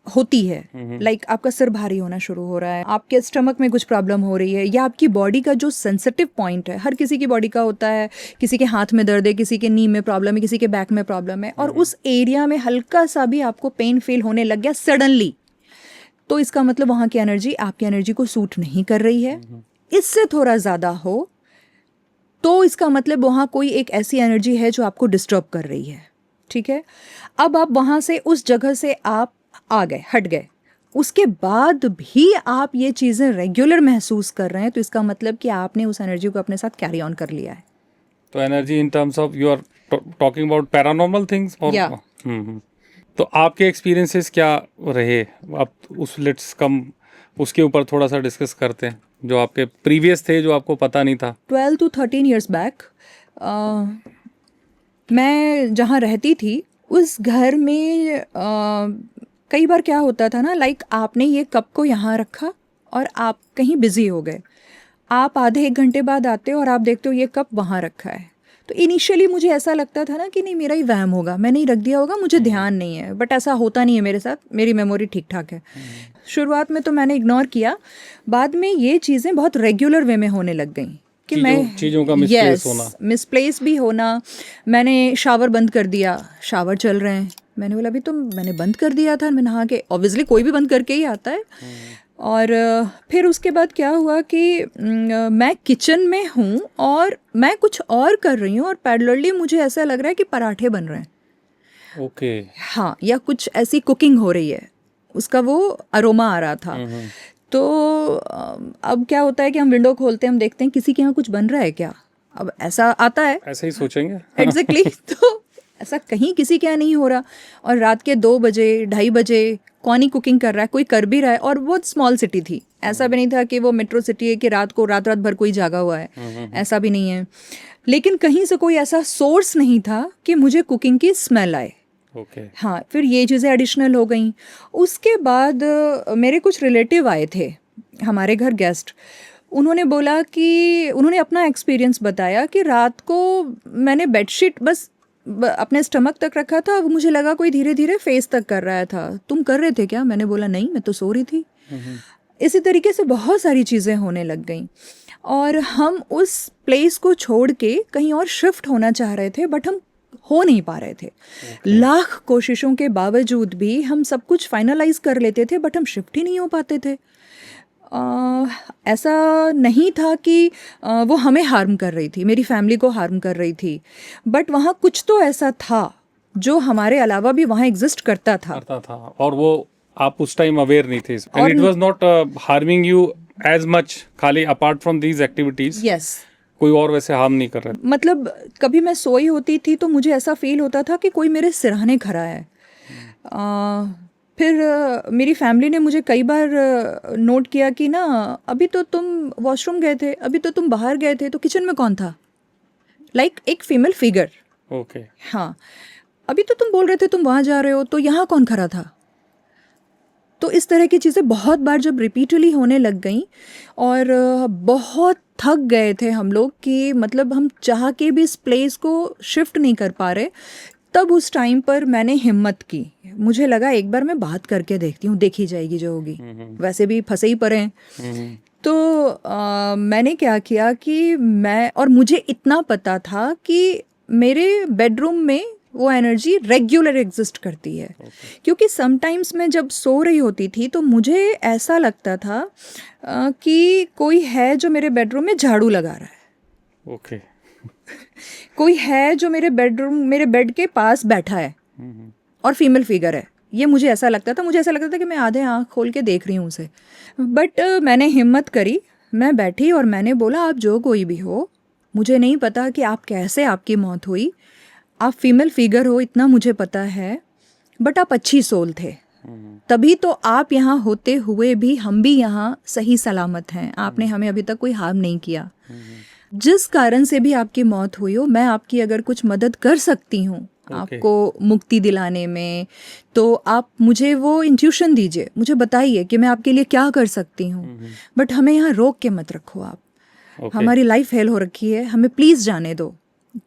होती है, लाइक आपका सिर भारी होना शुरू हो रहा है, आपके स्टमक में कुछ प्रॉब्लम हो रही है, या आपकी बॉडी का जो सेंसिटिव पॉइंट है, हर किसी की बॉडी का होता है, किसी के हाथ में दर्द है, किसी के नी में प्रॉब्लम है, किसी के बैक में प्रॉब्लम है, और उस एरिया में हल्का सा भी आपको पेन फील होने लग गया सडनली, तो इसका मतलब वहाँ की एनर्जी आपकी एनर्जी को सूट नहीं कर रही है। इससे थोड़ा ज़्यादा हो तो इसका मतलब वहाँ कोई एक ऐसी एनर्जी है जो आपको डिस्टर्ब कर रही है, ठीक है। अब आप वहाँ से, उस जगह से आप आ गए, हट गए, उसके बाद भी आप ये चीज़ें रेगुलर महसूस कर रहे हैं, तो इसका मतलब कि आपने उस एनर्जी को अपने साथ कैरी ऑन कर लिया है। तो energy in terms of you are talking about paranormal things और तो आपके एक्सपीरियंसेस क्या रहे? आप उस लेट्स कम उसके ऊपर थोड़ा सा डिस्कस करते हैं, जो आपके प्रीवियस थे जो आपको पता नहीं था। 12 to 13 years बैक मैं जहाँ रहती थी उस घर में कई बार क्या होता था ना, लाइक आपने ये कप को यहाँ रखा और आप कहीं बिजी हो गए, आप आधे एक घंटे बाद आते हो और आप देखते हो ये कप वहाँ रखा है। तो इनिशियली मुझे ऐसा लगता था ना कि नहीं मेरा ही वहम होगा, मैंने ही रख दिया होगा, मुझे ध्यान नहीं है, बट ऐसा होता नहीं है मेरे साथ, मेरी मेमोरी ठीक ठाक है। शुरुआत में तो मैंने इग्नोर किया, बाद में ये चीज़ें बहुत रेगुलर वे में होने लग गई कि मैं चीज़ों का मिसप्लेस होना, मिसप्लेस भी होना। मैंने शावर बंद कर दिया, शावर चल रहे हैं, मैंने बोला अभी तो मैंने बंद कर दिया था, मैं नहा के, ऑब्वियसली कोई भी बंद करके ही आता है। और फिर उसके बाद क्या हुआ कि मैं किचन में हूँ और मैं कुछ और कर रही हूँ और पैरेलली मुझे ऐसा लग रहा है कि पराठे बन रहे हैं। ओके। हाँ, या कुछ ऐसी कुकिंग हो रही है, उसका वो अरोमा आ रहा था। तो अब क्या होता है कि हम विंडो खोलते हैं, हम देखते हैं किसी के यहाँ कुछ बन रहा है क्या, अब ऐसा आता है, ऐसे ही सोचेंगे। एग्जैक्टली तो ऐसा कहीं किसी के यहाँ नहीं हो रहा। और रात के 2 बजे 2:30 बजे कौन ही कुकिंग कर रहा है, कोई कर भी रहा है। और बहुत स्मॉल सिटी थी, ऐसा भी नहीं था कि वो मेट्रो सिटी है कि रात रात भर कोई जागा हुआ है, ऐसा भी नहीं है। लेकिन कहीं से कोई ऐसा सोर्स नहीं था कि मुझे कुकिंग की स्मेल आए। ओके। हाँ, फिर ये चीज़ें एडिशनल हो गई। उसके बाद मेरे कुछ रिलेटिव आए थे हमारे घर, गेस्ट। उन्होंने बोला कि उन्होंने अपना एक्सपीरियंस बताया कि रात को मैंने बेडशीट बस अपने स्टमक तक रखा था, अब मुझे लगा कोई धीरे धीरे फेस तक कर रहा था। तुम कर रहे थे क्या? मैंने बोला नहीं, मैं तो सो रही थी। इसी तरीके से बहुत सारी चीज़ें होने लग गई और हम उस प्लेस को छोड़ के कहीं और शिफ्ट होना चाह रहे थे, बट हम हो नहीं पा रहे थे। लाख कोशिशों के बावजूद भी हम सब कुछ फाइनलाइज कर लेते थे, बट हम शिफ्ट ही नहीं हो पाते थे। ऐसा नहीं था कि वो हमें हार्म कर रही थी, मेरी फैमिली को हार्म कर रही थी, बट वहाँ कुछ तो ऐसा था जो हमारे अलावा भी वहाँ एग्जिस्ट करता था। और वो आप उस टाइम अवेयर नहीं थे, and it was not harming you as much, खाली apart from these activities. Yes, कोई और वैसे हार्म नहीं कर रहा। मतलब कभी मैं सोई होती थी तो मुझे ऐसा फील होता था कि कोई मेरे सिरहाने खड़ा है। फिर मेरी फैमिली ने मुझे कई बार नोट किया कि ना, अभी तो तुम वॉशरूम गए थे, अभी तो तुम बाहर गए थे, तो किचन में कौन था? लाइक एक फीमेल फिगर। ओके। हाँ, अभी तो तुम बोल रहे थे तुम वहाँ जा रहे हो, तो यहाँ कौन खड़ा था? तो इस तरह की चीज़ें बहुत बार जब रिपीटली होने लग गई और बहुत थक गए थे हम लोग कि मतलब हम चाह के भी इस प्लेस को शिफ्ट नहीं कर पा रहे, तब उस टाइम पर मैंने हिम्मत की। मुझे लगा एक बार मैं बात करके देखती हूँ, देखी जाएगी जो होगी, वैसे भी फंसे ही पड़े हैं। तो मैंने क्या किया कि मुझे इतना पता था कि मेरे बेडरूम में वो एनर्जी रेगुलर एग्जिस्ट करती है। क्योंकि समटाइम्स मैं जब सो रही होती थी तो मुझे ऐसा लगता था कि कोई है जो मेरे बेडरूम में झाड़ू लगा रहा है। ओके। कोई है जो मेरे बेड के पास बैठा है और फीमेल फिगर है। ये मुझे ऐसा लगता था कि मैं आधे आँख खोल के देख रही हूँ उसे। बट मैंने हिम्मत करी, मैं बैठी और मैंने बोला, आप जो कोई भी हो, मुझे नहीं पता कि आप कैसे आपकी मौत हुई, आप फीमेल फिगर हो इतना मुझे पता है, बट आप अच्छी सोल थे, तभी तो आप यहाँ होते हुए भी हम भी यहाँ सही सलामत हैं। आपने हमें अभी तक कोई हार्म नहीं किया। जिस कारण से भी आपकी मौत हुई हो, मैं आपकी अगर कुछ मदद कर सकती हूँ आपको मुक्ति दिलाने में, तो आप मुझे वो इंट्यूशन दीजिए, मुझे बताइए कि मैं आपके लिए क्या कर सकती हूँ, बट हमें यहाँ रोक के मत रखो आप। हमारी लाइफ फेल हो रखी है, हमें प्लीज़ जाने दो।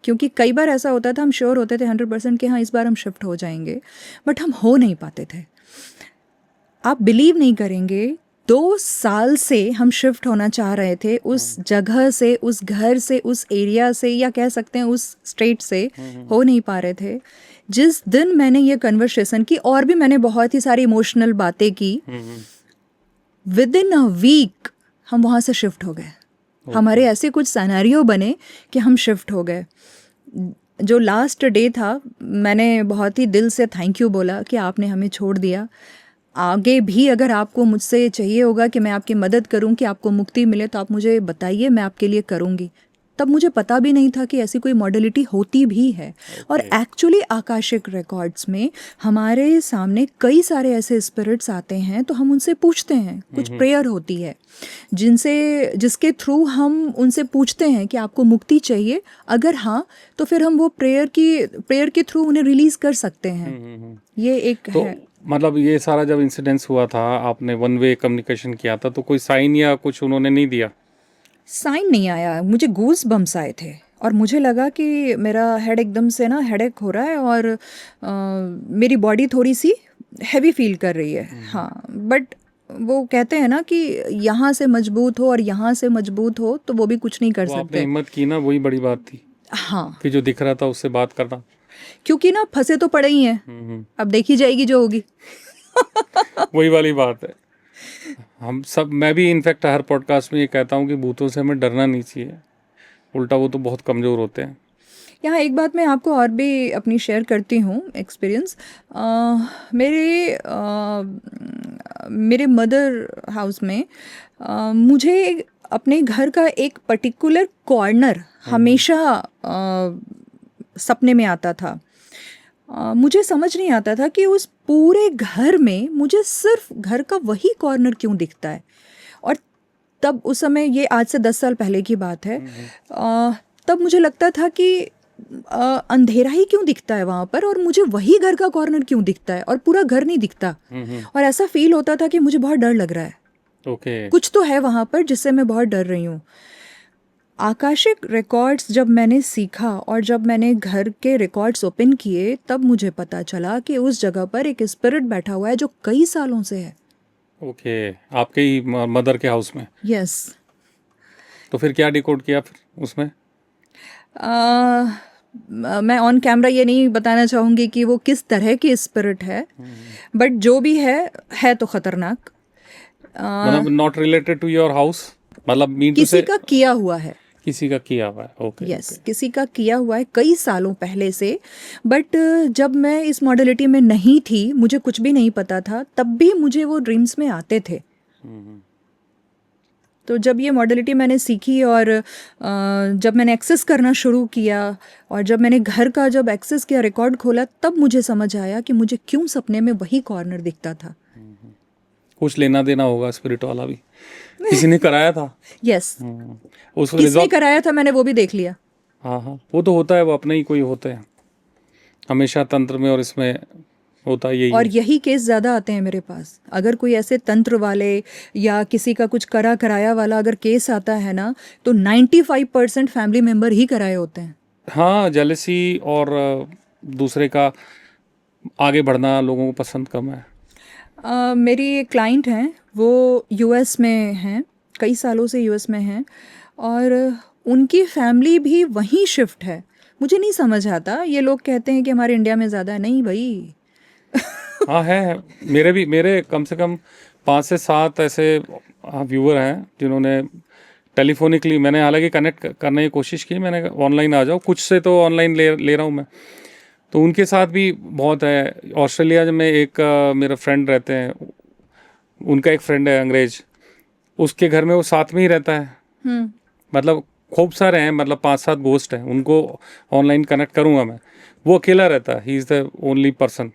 क्योंकि कई बार ऐसा होता था, हम श्योर होते थे 100% कि हाँ इस बार हम शिफ्ट हो जाएंगे, बट हम हो नहीं पाते थे। आप बिलीव नहीं करेंगे, 2 साल से हम शिफ्ट होना चाह रहे थे उस जगह से, उस घर से, उस एरिया से, या कह सकते हैं उस स्टेट से, हो नहीं पा रहे थे। जिस दिन मैंने ये कन्वर्सेशन की, और भी मैंने बहुत ही सारी इमोशनल बातें की, विद इन अ वीक हम वहाँ से शिफ्ट हो गए। हमारे ऐसे कुछ सिनेरियो बने कि हम शिफ्ट हो गए। जो लास्ट डे था, मैंने बहुत ही दिल से थैंक यू बोला कि आपने हमें छोड़ दिया। आगे भी अगर आपको मुझसे चाहिए होगा कि मैं आपकी मदद करूं, कि आपको मुक्ति मिले, तो आप मुझे बताइए, मैं आपके लिए करूंगी। तब मुझे पता भी नहीं था कि ऐसी कोई मॉडलिटी होती भी है। और एक्चुअली आकाशिक रिकॉर्ड्स में हमारे सामने कई सारे ऐसे स्पिरिट्स आते हैं, तो हम उनसे पूछते हैं, कुछ प्रेयर होती है जिसके थ्रू हम उनसे पूछते हैं कि आपको मुक्ति चाहिए, अगर हाँ तो फिर हम वो प्रेयर के थ्रू उन्हें रिलीज कर सकते हैं। ये एक तो है। मतलब ये सारा जब इंसिडेंस हुआ था, आपने 1 वे कम्युनिकेशन किया था, तो कोई साइन या कुछ उन्होंने नहीं दिया? साइन नहीं आया, मुझे गूज बम्स आए थे और मुझे लगा कि मेरा हेड एकदम से ना हेडेक हो रहा है और मेरी बॉडी थोड़ी सी हैवी फील कर रही है। हाँ, बट वो कहते हैं ना कि यहाँ से मजबूत हो और यहाँ से मजबूत हो, तो वो भी कुछ नहीं कर आपने सकते। हिम्मत की ना, वही बड़ी बात थी। हाँ, कि जो दिख रहा था उससे बात करना। क्योंकि ना फंसे तो पड़े ही हैं, अब देखी जाएगी जो होगी। वही वाली बात है। हम सब, मैं भी इनफैक्ट हर पॉडकास्ट में ये कहता हूँ कि भूतों से हमें डरना नहीं चाहिए, उल्टा वो तो बहुत कमज़ोर होते हैं। यहाँ एक बात मैं आपको और भी अपनी शेयर करती हूँ एक्सपीरियंस। मेरे मदर हाउस में मुझे अपने घर का एक पर्टिकुलर कॉर्नर हमेशा सपने में आता था। मुझे समझ नहीं आता था कि उस पूरे घर में मुझे सिर्फ घर का वही कॉर्नर क्यों दिखता है। और तब उस समय, ये आज से 10 साल पहले की बात है, तब मुझे लगता था कि अंधेरा ही क्यों दिखता है वहाँ पर, और मुझे वही घर का कॉर्नर क्यों दिखता है और पूरा घर नहीं दिखता। और ऐसा फील होता था कि मुझे बहुत डर लग रहा है, कुछ तो है वहाँ पर जिससे मैं बहुत डर रही हूँ। आकाशिक रिकॉर्ड्स जब मैंने सीखा और जब मैंने घर के रिकॉर्ड्स ओपन किए, तब मुझे पता चला कि उस जगह पर एक स्पिरिट बैठा हुआ है जो कई सालों से है। आपके ही मदर के हाउस में? यस। तो फिर क्या डिकोड किया फिर उसमें? मैं ऑन कैमरा ये नहीं बताना चाहूँगी कि वो किस तरह की स्पिरिट है, बट जो भी है तो खतरनाक। मतलब not related to your house, मतलब मीन टू किसी से का किया हुआ है। किसी का किया हुआ है। ओके। यस, किसी का किया हुआ है कई सालों पहले से। बट जब मैं इस मॉडलिटी में नहीं थी, मुझे कुछ भी नहीं पता था, तब भी मुझे वो ड्रीम्स में आते थे। तो जब ये मॉडलिटी मैंने सीखी और जब मैंने एक्सेस करना शुरू किया और जब मैंने घर का जब एक्सेस किया, रिकॉर्ड खोला, तब मुझे समझ आया कि मुझे क्यों सपने में वही कॉर्नर दिखता था। कुछ लेना देना होगा स्पिरिट वाला भी, किसी ने कराया था। यस, उसको किसने कराया था मैंने वो भी देख लिया। हाँ, वो तो होता है, वो अपने ही कोई होते हैं हमेशा तंत्र में, और इसमें होता यही और है। यही केस ज़्यादा आते हैं मेरे पास। अगर कोई ऐसे तंत्र वाले या किसी का कुछ कराया वाला अगर केस आता है ना, तो 95% फैमिली मेम्बर ही कराए होते हैं। हाँ, जेलसी और दूसरे का आगे बढ़ना लोगों को पसंद कम है। मेरी एक क्लाइंट हैं, वो यूएस में हैं, कई सालों से यूएस में हैं, और उनकी फैमिली भी वहीं शिफ्ट है। मुझे नहीं समझ आता, ये लोग कहते हैं कि हमारे इंडिया में ज़्यादा है। नहीं भाई। हाँ है, मेरे कम से कम 5 से 7 ऐसे व्यूअर हैं जिन्होंने टेलीफोनिकली, मैंने हालांकि कनेक्ट करने की कोशिश की, मैंने ऑनलाइन आ जाओ, कुछ से तो ऑनलाइन ले रहा हूँ मैं, तो उनके साथ भी बहुत है। ऑस्ट्रेलिया में एक मेरा फ्रेंड रहते हैं, उनका एक फ्रेंड है अंग्रेज, उसके घर में वो साथ में ही रहता है। मतलब खूब सारे हैं, मतलब 5-7 गोस्ट हैं, उनको ऑनलाइन कनेक्ट करूँगा मैं। वो अकेला रहता है, he is the only person.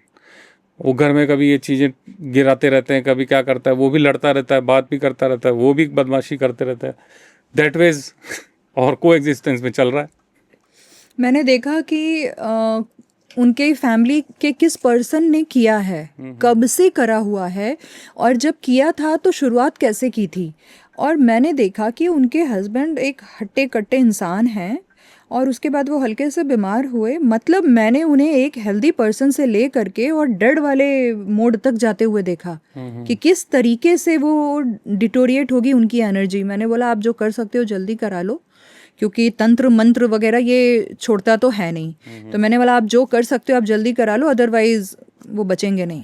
वो घर में कभी ये चीज़ें गिराते रहते हैं, कभी क्या करता है, वो भी लड़ता रहता है, बात भी करता रहता है, वो भी बदमाशी करते रहता है। दैट वेज और को एग्जिस्टेंस में चल रहा है। मैंने देखा कि उनके फैमिली के किस पर्सन ने किया है, कब से करा हुआ है, और जब किया था तो शुरुआत कैसे की थी। और मैंने देखा कि उनके हस्बैंड एक हट्टे कट्टे इंसान हैं, और उसके बाद वो हल्के से बीमार हुए। मतलब मैंने उन्हें एक हेल्दी पर्सन से ले करके और डेड वाले मोड तक जाते हुए देखा कि किस तरीके से वो डिटोरिएट होगी उनकी एनर्जी। मैंने बोला आप जो कर सकते हो जल्दी करा लो, क्योंकि तंत्र मंत्र वगैरह ये छोड़ता तो है नहीं। तो मैंने बोला आप जो कर सकते हो आप जल्दी करा लो, अदरवाइज वो बचेंगे नहीं।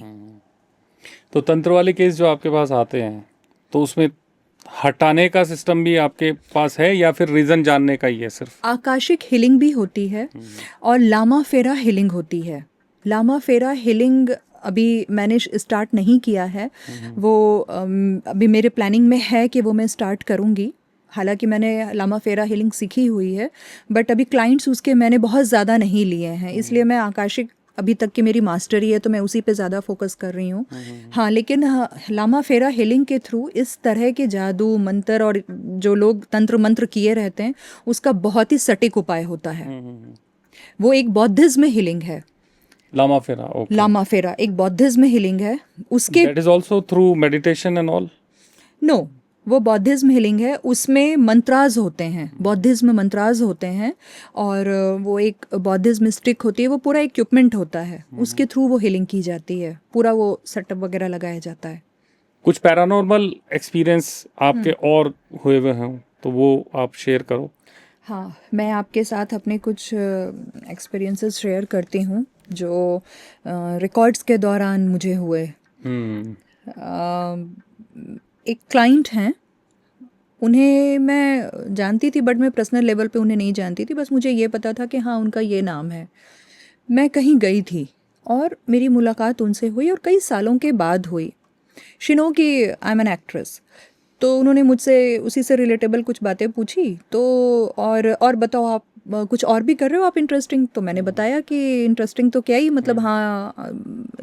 तो तंत्र वाले केस जो आपके पास आते हैं, तो उसमें हटाने का सिस्टम भी आपके पास है या फिर रीज़न जानने का ही है सिर्फ? आकाशिक हीलिंग भी होती है और लामा फेरा हीलिंग होती है। लामा फेरा हीलिंग अभी मैंने स्टार्ट नहीं किया है, वो अभी मेरे प्लानिंग में है कि वो मैं स्टार्ट करूँगी। हालांकि मैंने लामा फेरा हीलिंग सीखी हुई है, बट अभी क्लाइंट्स उसके मैंने बहुत ज़्यादा नहीं लिए हैं, इसलिए मैं आकाशिक अभी तक की मेरी मास्टरी है तो मैं उसी पे ज़्यादा फोकस कर रही हूँ। हाँ, लेकिन लामा फेरा हीलिंग के थ्रू इस तरह के जादू मंत्र और जो लोग तंत्र मंत्र किए रहते हैं उसका बहुत ही सटीक उपाय होता है। वो एक बौद्धिज्म हीलिंग है। लामा फेरा, ओके। लामा फेरा एक बौद्धिज्म हीलिंग है। उसके that is also through meditation and all? No, वो बौद्धिज्म हीलिंग है, उसमें मंत्राज होते हैं, बौद्धिज्म मंत्राज होते हैं, और वो एक बौद्धिज्म स्टिक होती है, वो पूरा इक्विपमेंट होता है, उसके थ्रू वो हीलिंग की जाती है, पूरा वो सेटअप वगैरह लगाया जाता है। कुछ पैरानॉर्मल एक्सपीरियंस आपके और हुए हुए हैं तो वो आप शेयर करो। हाँ, मैं आपके साथ अपने कुछ एक्सपीरियंसेस शेयर करती हूँ जो रिकॉर्ड्स के दौरान मुझे हुए। एक क्लाइंट हैं, उन्हें मैं जानती थी बट मैं पर्सनल लेवल पे उन्हें नहीं जानती थी, बस मुझे ये पता था कि हाँ उनका ये नाम है। मैं कहीं गई थी और मेरी मुलाकात उनसे हुई और कई सालों के बाद हुई। शी नो कि आई एम एन एक्ट्रेस, तो उन्होंने मुझसे उसी से रिलेटेबल कुछ बातें पूछी। तो और बताओ आप कुछ और भी कर रहे हो आप इंटरेस्टिंग? तो मैंने बताया कि इंटरेस्टिंग तो क्या ही, मतलब हाँ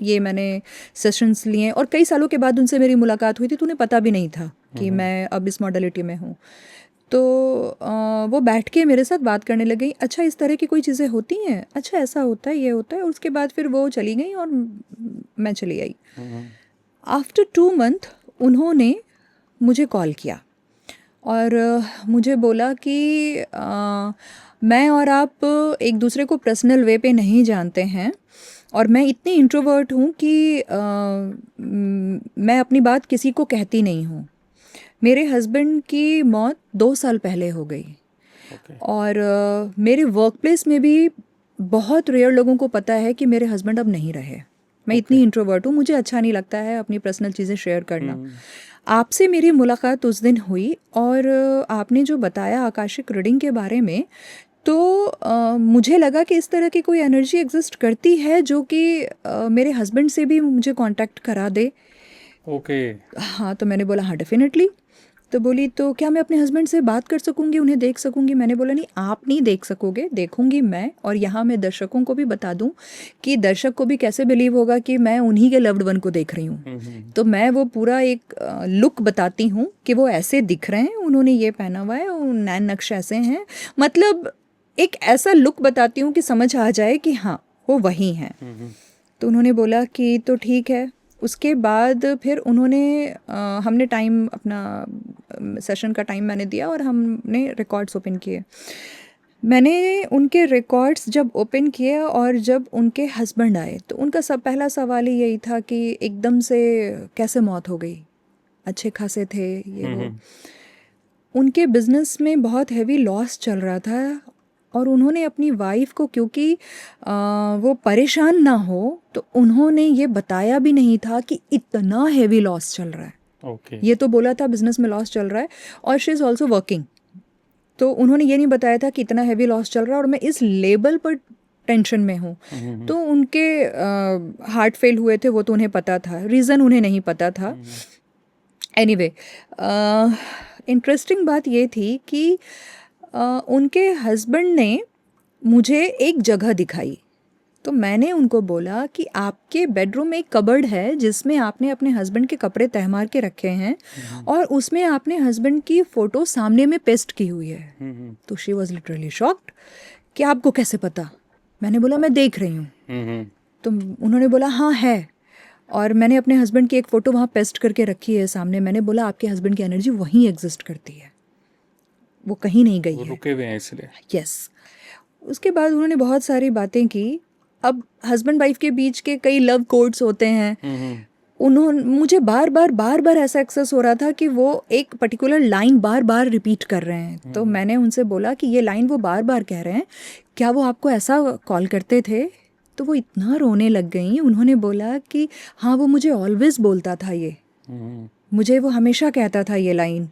ये मैंने सेशंस लिए और कई सालों के बाद उनसे मेरी मुलाकात हुई थी, तो उन्हें पता भी नहीं था कि मैं अब इस मॉडलिटी में हूँ। तो वो बैठ के मेरे साथ बात करने लग गई, अच्छा इस तरह की कोई चीज़ें होती हैं, अच्छा ऐसा होता है, ये होता है। और उसके बाद फिर वो चली गई और मैं चली आई। आफ्टर 2 मंथ उन्होंने मुझे कॉल किया और मुझे बोला कि मैं और आप एक दूसरे को पर्सनल वे पे नहीं जानते हैं और मैं इतनी इंट्रोवर्ट हूँ कि मैं अपनी बात किसी को कहती नहीं हूँ। मेरे हस्बैंड की मौत 2 साल पहले हो गई। और मेरे वर्क प्लेस में भी बहुत रेयर लोगों को पता है कि मेरे हस्बैंड अब नहीं रहे। मैं इतनी इंट्रोवर्ट हूँ, मुझे अच्छा नहीं लगता है अपनी पर्सनल चीज़ें शेयर करना। आपसे मेरी मुलाकात उस दिन हुई और आपने जो बताया आकाशिक रीडिंग के बारे में, तो मुझे लगा कि इस तरह की कोई एनर्जी एग्जिस्ट करती है जो कि मेरे हस्बैंड से भी मुझे कांटेक्ट करा दे। ओके। हाँ, तो मैंने बोला हाँ डेफिनेटली। तो बोली तो क्या मैं अपने हस्बैंड से बात कर सकूंगी, उन्हें देख सकूंगी? मैंने बोला नहीं, आप नहीं देख सकोगे, देखूंगी मैं। और यहाँ मैं दर्शकों को भी बता दूं कि दर्शक को भी कैसे बिलीव होगा कि मैं उन्हीं के लव्ड वन को देख रही हूँ। तो मैं वो पूरा एक लुक बताती हूँ कि वो ऐसे दिख रहे हैं, उन्होंने ये पहना हुआ है, नैन नक्श ऐसे हैं, मतलब एक ऐसा लुक बताती हूँ कि समझ आ जाए कि हाँ वो वही हैं। तो उन्होंने बोला कि तो ठीक है। उसके बाद फिर उन्होंने हमने टाइम अपना सेशन का टाइम मैंने दिया और हमने रिकॉर्ड्स ओपन किए। मैंने उनके रिकॉर्ड्स जब ओपन किए और जब उनके हस्बैंड आए तो उनका पहला सवाल ही यही था कि एकदम से कैसे मौत हो गई, अच्छे खासे थे ये वो। उनके बिजनेस में बहुत हैवी लॉस चल रहा था और उन्होंने अपनी वाइफ को, क्योंकि वो परेशान ना हो, तो उन्होंने ये बताया भी नहीं था कि इतना हैवी लॉस चल रहा है। ओके। ये तो बोला था बिजनेस में लॉस चल रहा है और शी इज़ ऑल्सो वर्किंग। तो उन्होंने ये नहीं बताया था कि इतना हैवी लॉस चल रहा है और मैं इस लेवल पर टेंशन में हूँ। तो उनके हार्ट फेल हुए थे, वो तो उन्हें पता था, रीज़न उन्हें नहीं पता था। एनीवे, इंटरेस्टिंग बात ये थी कि उनके हस्बैंड ने मुझे एक जगह दिखाई। तो मैंने उनको बोला कि आपके बेडरूम में एक कबर्ड है जिसमें आपने अपने हस्बैंड के कपड़े तह मार के रखे हैं और उसमें आपने हस्बैंड की फ़ोटो सामने में पेस्ट की हुई है। तो शी वॉज लिटरली शॉक्ड कि आपको कैसे पता? मैंने बोला मैं देख रही हूँ। तो उन्होंने बोला हाँ है, और मैंने अपने हस्बैंड की एक फ़ोटो वहाँ पेस्ट करके रखी है सामने। मैंने बोला आपके हस्बैंड की एनर्जी वहीं एग्जिस्ट करती है, वो कहीं नहीं गई है, रुके हुए हैं इसलिए। यस। उसके बाद उन्होंने बहुत सारी बातें की। अब हस्बैंड वाइफ के बीच के कई लव कोड्स होते हैं। उन्होंने मुझे बार बार ऐसा एक्सेस हो रहा था कि वो एक पर्टिकुलर लाइन बार बार रिपीट कर रहे हैं। तो मैंने उनसे बोला कि ये लाइन वो बार बार कह रहे हैं, क्या वो आपको ऐसा कॉल करते थे? तो वो इतना रोने लग गई। उन्होंने बोला कि हाँ वो मुझे ऑलवेज बोलता था, ये मुझे वो हमेशा कहता था ये लाइन।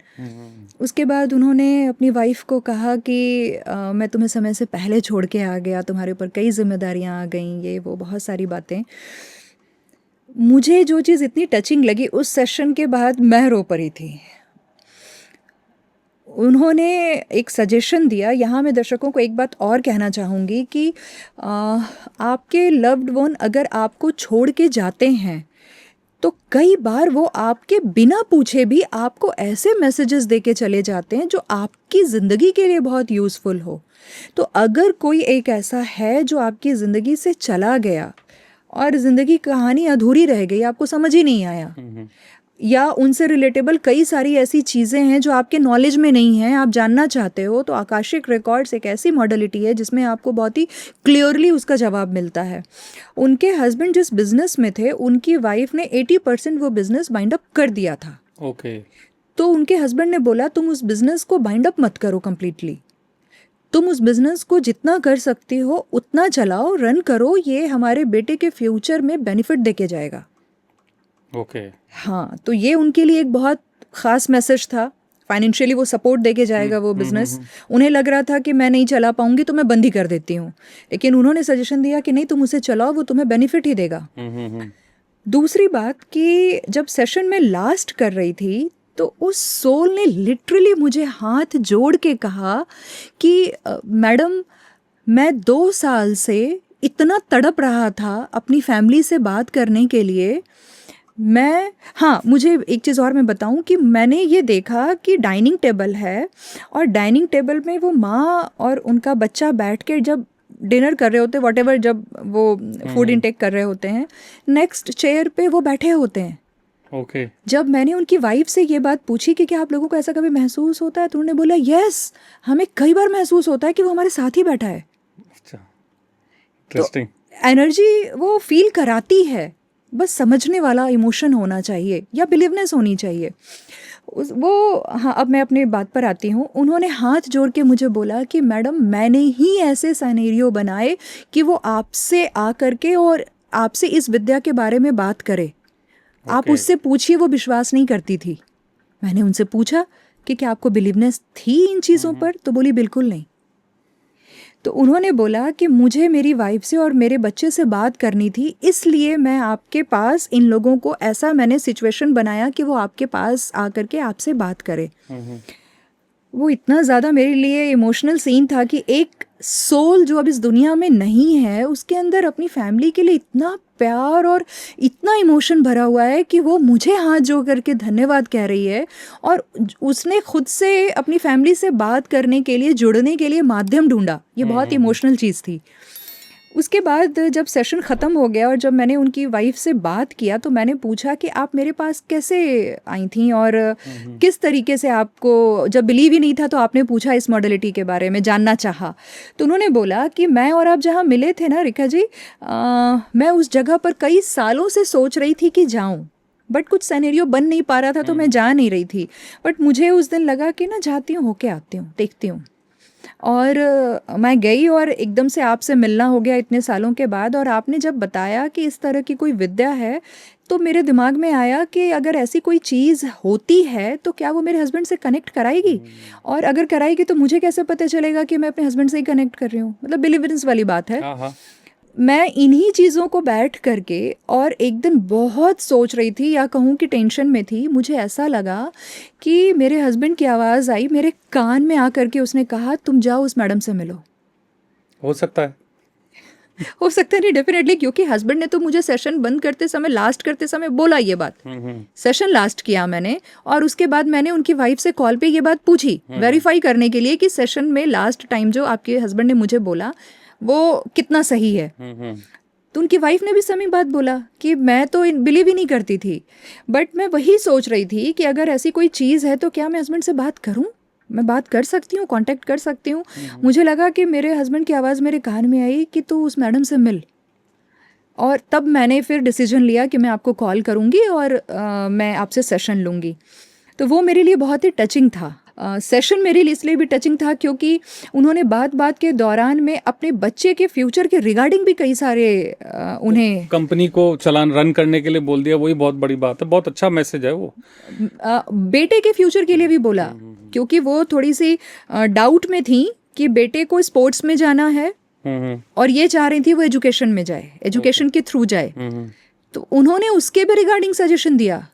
उसके बाद उन्होंने अपनी वाइफ को कहा कि मैं तुम्हें समय से पहले छोड़ के आ गया, तुम्हारे ऊपर कई जिम्मेदारियां आ गईं, ये वो बहुत सारी बातें। मुझे जो चीज़ इतनी टचिंग लगी, उस सेशन के बाद मैं रो पड़ी थी। उन्होंने एक सजेशन दिया। यहाँ मैं दर्शकों को एक बात और कहना चाहूँगी कि आपके लव्ड वन अगर आपको छोड़ के जाते हैं तो कई बार वो आपके बिना पूछे भी आपको ऐसे मैसेजेस दे के चले जाते हैं जो आपकी ज़िंदगी के लिए बहुत यूज़फुल हो। तो अगर कोई एक ऐसा है जो आपकी ज़िंदगी से चला गया और ज़िंदगी कहानी अधूरी रह गई, आपको समझ ही नहीं आया, या उनसे रिलेटेबल कई सारी ऐसी चीज़ें हैं जो आपके नॉलेज में नहीं हैं, आप जानना चाहते हो, तो आकाशिक रिकॉर्ड्स एक ऐसी मॉडलिटी है जिसमें आपको बहुत ही क्लियरली उसका जवाब मिलता है। उनके हस्बैंड जिस बिज़नेस में थे, उनकी वाइफ ने 80% वो बिज़नेस बाइंड अप कर दिया था। ओके। तो उनके हस्बैंड ने बोला तुम उस बिज़नेस को बाइंड अप मत करो कम्प्लीटली, तुम उस बिजनेस को जितना कर सकती हो उतना चलाओ, रन करो, ये हमारे बेटे के फ्यूचर में बेनिफिट देके जाएगा। ओके। हाँ, तो ये उनके लिए एक बहुत ख़ास मैसेज था। फाइनेंशियली वो सपोर्ट देके जाएगा वो बिजनेस। उन्हें लग रहा था कि मैं नहीं चला पाऊंगी तो मैं बंद ही कर देती हूँ, लेकिन उन्होंने सजेशन दिया कि नहीं, तुम उसे चलाओ, वो तुम्हें बेनिफिट ही देगा। दूसरी बात कि जब सेशन में लास्ट कर रही थी तो उस सोल ने लिटरली मुझे हाथ जोड़ के कहा कि मैडम, मैं 2 साल से इतना तड़प रहा था अपनी फैमिली से बात करने के लिए। हाँ, मुझे एक चीज़ और मैं बताऊं कि मैंने ये देखा कि डाइनिंग टेबल है और डाइनिंग टेबल में वो माँ और उनका बच्चा बैठ के जब डिनर कर रहे होते, व्हाटएवर, जब वो फूड इनटेक कर रहे होते हैं, नेक्स्ट चेयर पे वो बैठे होते हैं। ओके। जब मैंने उनकी वाइफ से ये बात पूछी कि क्या आप लोगों को ऐसा कभी महसूस होता है, तो उन्होंने बोला यस, हमें कई बार महसूस होता है कि वो हमारे साथ ही बैठा है। अच्छा, इंटरेस्टिंग। एनर्जी वो फील कराती है, बस समझने वाला इमोशन होना चाहिए या बिलीवनेस होनी चाहिए वो। हाँ, अब मैं अपनी बात पर आती हूँ। उन्होंने हाथ जोड़ के मुझे बोला कि मैडम, मैंने ही ऐसे सिनेरियो बनाए कि वो आपसे आ करके और आपसे इस विद्या के बारे में बात करे। आप उससे पूछिए, वो विश्वास नहीं करती थी। मैंने उनसे पूछा कि क्या आपको बिलीवनेस थी इन चीज़ों पर, तो बोली बिल्कुल नहीं। तो उन्होंने बोला कि मुझे मेरी वाइफ से और मेरे बच्चे से बात करनी थी, इसलिए मैं आपके पास इन लोगों को ऐसा मैंने सिचुएशन बनाया कि वो आपके पास आकर के आपसे बात करे। वो इतना ज़्यादा मेरे लिए इमोशनल सीन था कि एक सोल जो अब इस दुनिया में नहीं है, उसके अंदर अपनी फैमिली के लिए इतना प्यार और इतना इमोशन भरा हुआ है कि वो मुझे हाथ जोड़ करके धन्यवाद कह रही है और उसने खुद से अपनी फैमिली से बात करने के लिए, जुड़ने के लिए माध्यम ढूंढा। ये बहुत इमोशनल चीज़ थी। उसके बाद जब सेशन ख़त्म हो गया और जब मैंने उनकी वाइफ से बात किया तो मैंने पूछा कि आप मेरे पास कैसे आई थी और किस तरीके से आपको, जब बिलीव ही नहीं था तो आपने पूछा इस मॉडलिटी के बारे में, जानना चाहा। तो उन्होंने बोला कि मैं और आप जहाँ मिले थे ना रेखा जी, मैं उस जगह पर कई सालों से सोच रही थी कि जाऊँ, बट कुछ सिनेरियो बन नहीं पा रहा था तो मैं जा नहीं रही थी। बट मुझे उस दिन लगा कि ना जाती हूँ, होके आती हूँ, देखती हूँ। और मैं गई और एकदम से आपसे मिलना हो गया इतने सालों के बाद। और आपने जब बताया कि इस तरह की कोई विद्या है तो मेरे दिमाग में आया कि अगर ऐसी कोई चीज़ होती है तो क्या वो मेरे हस्बैंड से कनेक्ट कराएगी, और अगर कराएगी तो मुझे कैसे पता चलेगा कि मैं अपने हस्बैंड से ही कनेक्ट कर रही हूँ। मतलब बिलीवरेंस वाली बात है। मैं इन्हीं चीज़ों को बैठ करके और एक दिन बहुत सोच रही थी, या कहूँ कि टेंशन में थी। मुझे ऐसा लगा कि मेरे हस्बैंड की आवाज़ आई मेरे कान में आ करके, उसने कहा तुम जाओ उस मैडम से मिलो। हो सकता है हो सकता नहीं, डेफिनेटली, क्योंकि हस्बैंड ने तो मुझे सेशन बंद करते समय, लास्ट करते समय बोला ये बात। सेशन लास्ट किया मैंने और उसके बाद मैंने उनकी वाइफ से कॉल पे ये बात पूछी वेरीफाई करने के लिए कि सेशन में लास्ट टाइम जो आपके हस्बैंड ने मुझे बोला वो कितना सही है। तो उनकी वाइफ ने भी सही बात बोला कि मैं तो बिलीव ही नहीं करती थी, बट मैं वही सोच रही थी कि अगर ऐसी कोई चीज़ है तो क्या मैं हस्बैंड से बात करूं, मैं बात कर सकती हूँ, कांटेक्ट कर सकती हूँ। मुझे लगा कि मेरे हस्बैंड की आवाज़ मेरे कान में आई कि तू उस मैडम से मिल, और तब मैंने फिर डिसीजन लिया कि मैं आपको कॉल करूँगी और मैं आपसे सेशन लूँगी। तो वो मेरे लिए बहुत ही टचिंग था। सेशन मेरे लिए इसलिए भी टचिंग था क्योंकि उन्होंने बात के दौरान में अपने बच्चे के फ्यूचर के रिगार्डिंग भी कई सारे उन्हें कंपनी को चलान रन करने के लिए बोल दिया। वही बहुत बड़ी बात है, बहुत अच्छा मैसेज है वो। बेटे के फ्यूचर के लिए भी बोला, क्योंकि वो थोड़ी सी डाउट में थी कि बेटे को स्पोर्ट्स में जाना है और ये चाह रही थी वो एजुकेशन में जाए, एजुकेशन के थ्रू जाए। तो उन्होंने उसके भी रिगार्डिंग सजेशन दिया।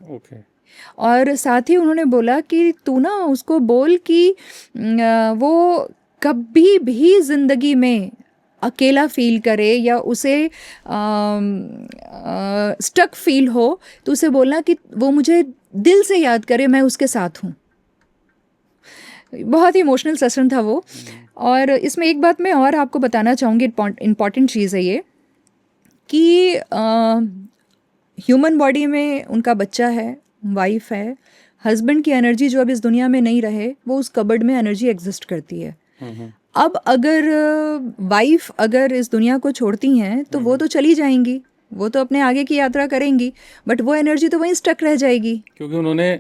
और साथ ही उन्होंने बोला कि तू ना उसको बोल कि वो कभी भी ज़िंदगी में अकेला फील करे या उसे स्टक फील हो तो उसे बोलना कि वो मुझे दिल से याद करे, मैं उसके साथ हूँ। बहुत ही इमोशनल सेशन था वो। और इसमें एक बात मैं और आपको बताना चाहूँगी, इम्पॉर्टेंट चीज़ है ये कि ह्यूमन बॉडी में उनका बच्चा है, वाइफ है, हस्बैंड की एनर्जी जो अब इस दुनिया में नहीं रहे वो उस कबर्ड में एनर्जी एग्जिस्ट करती है। अब अगर वाइफ अगर इस दुनिया को छोड़ती हैं तो वो तो चली जाएंगी, वो तो अपने आगे की यात्रा करेंगी, बट वो एनर्जी तो वहीं स्टक रह जाएगी, क्योंकि उन्होंने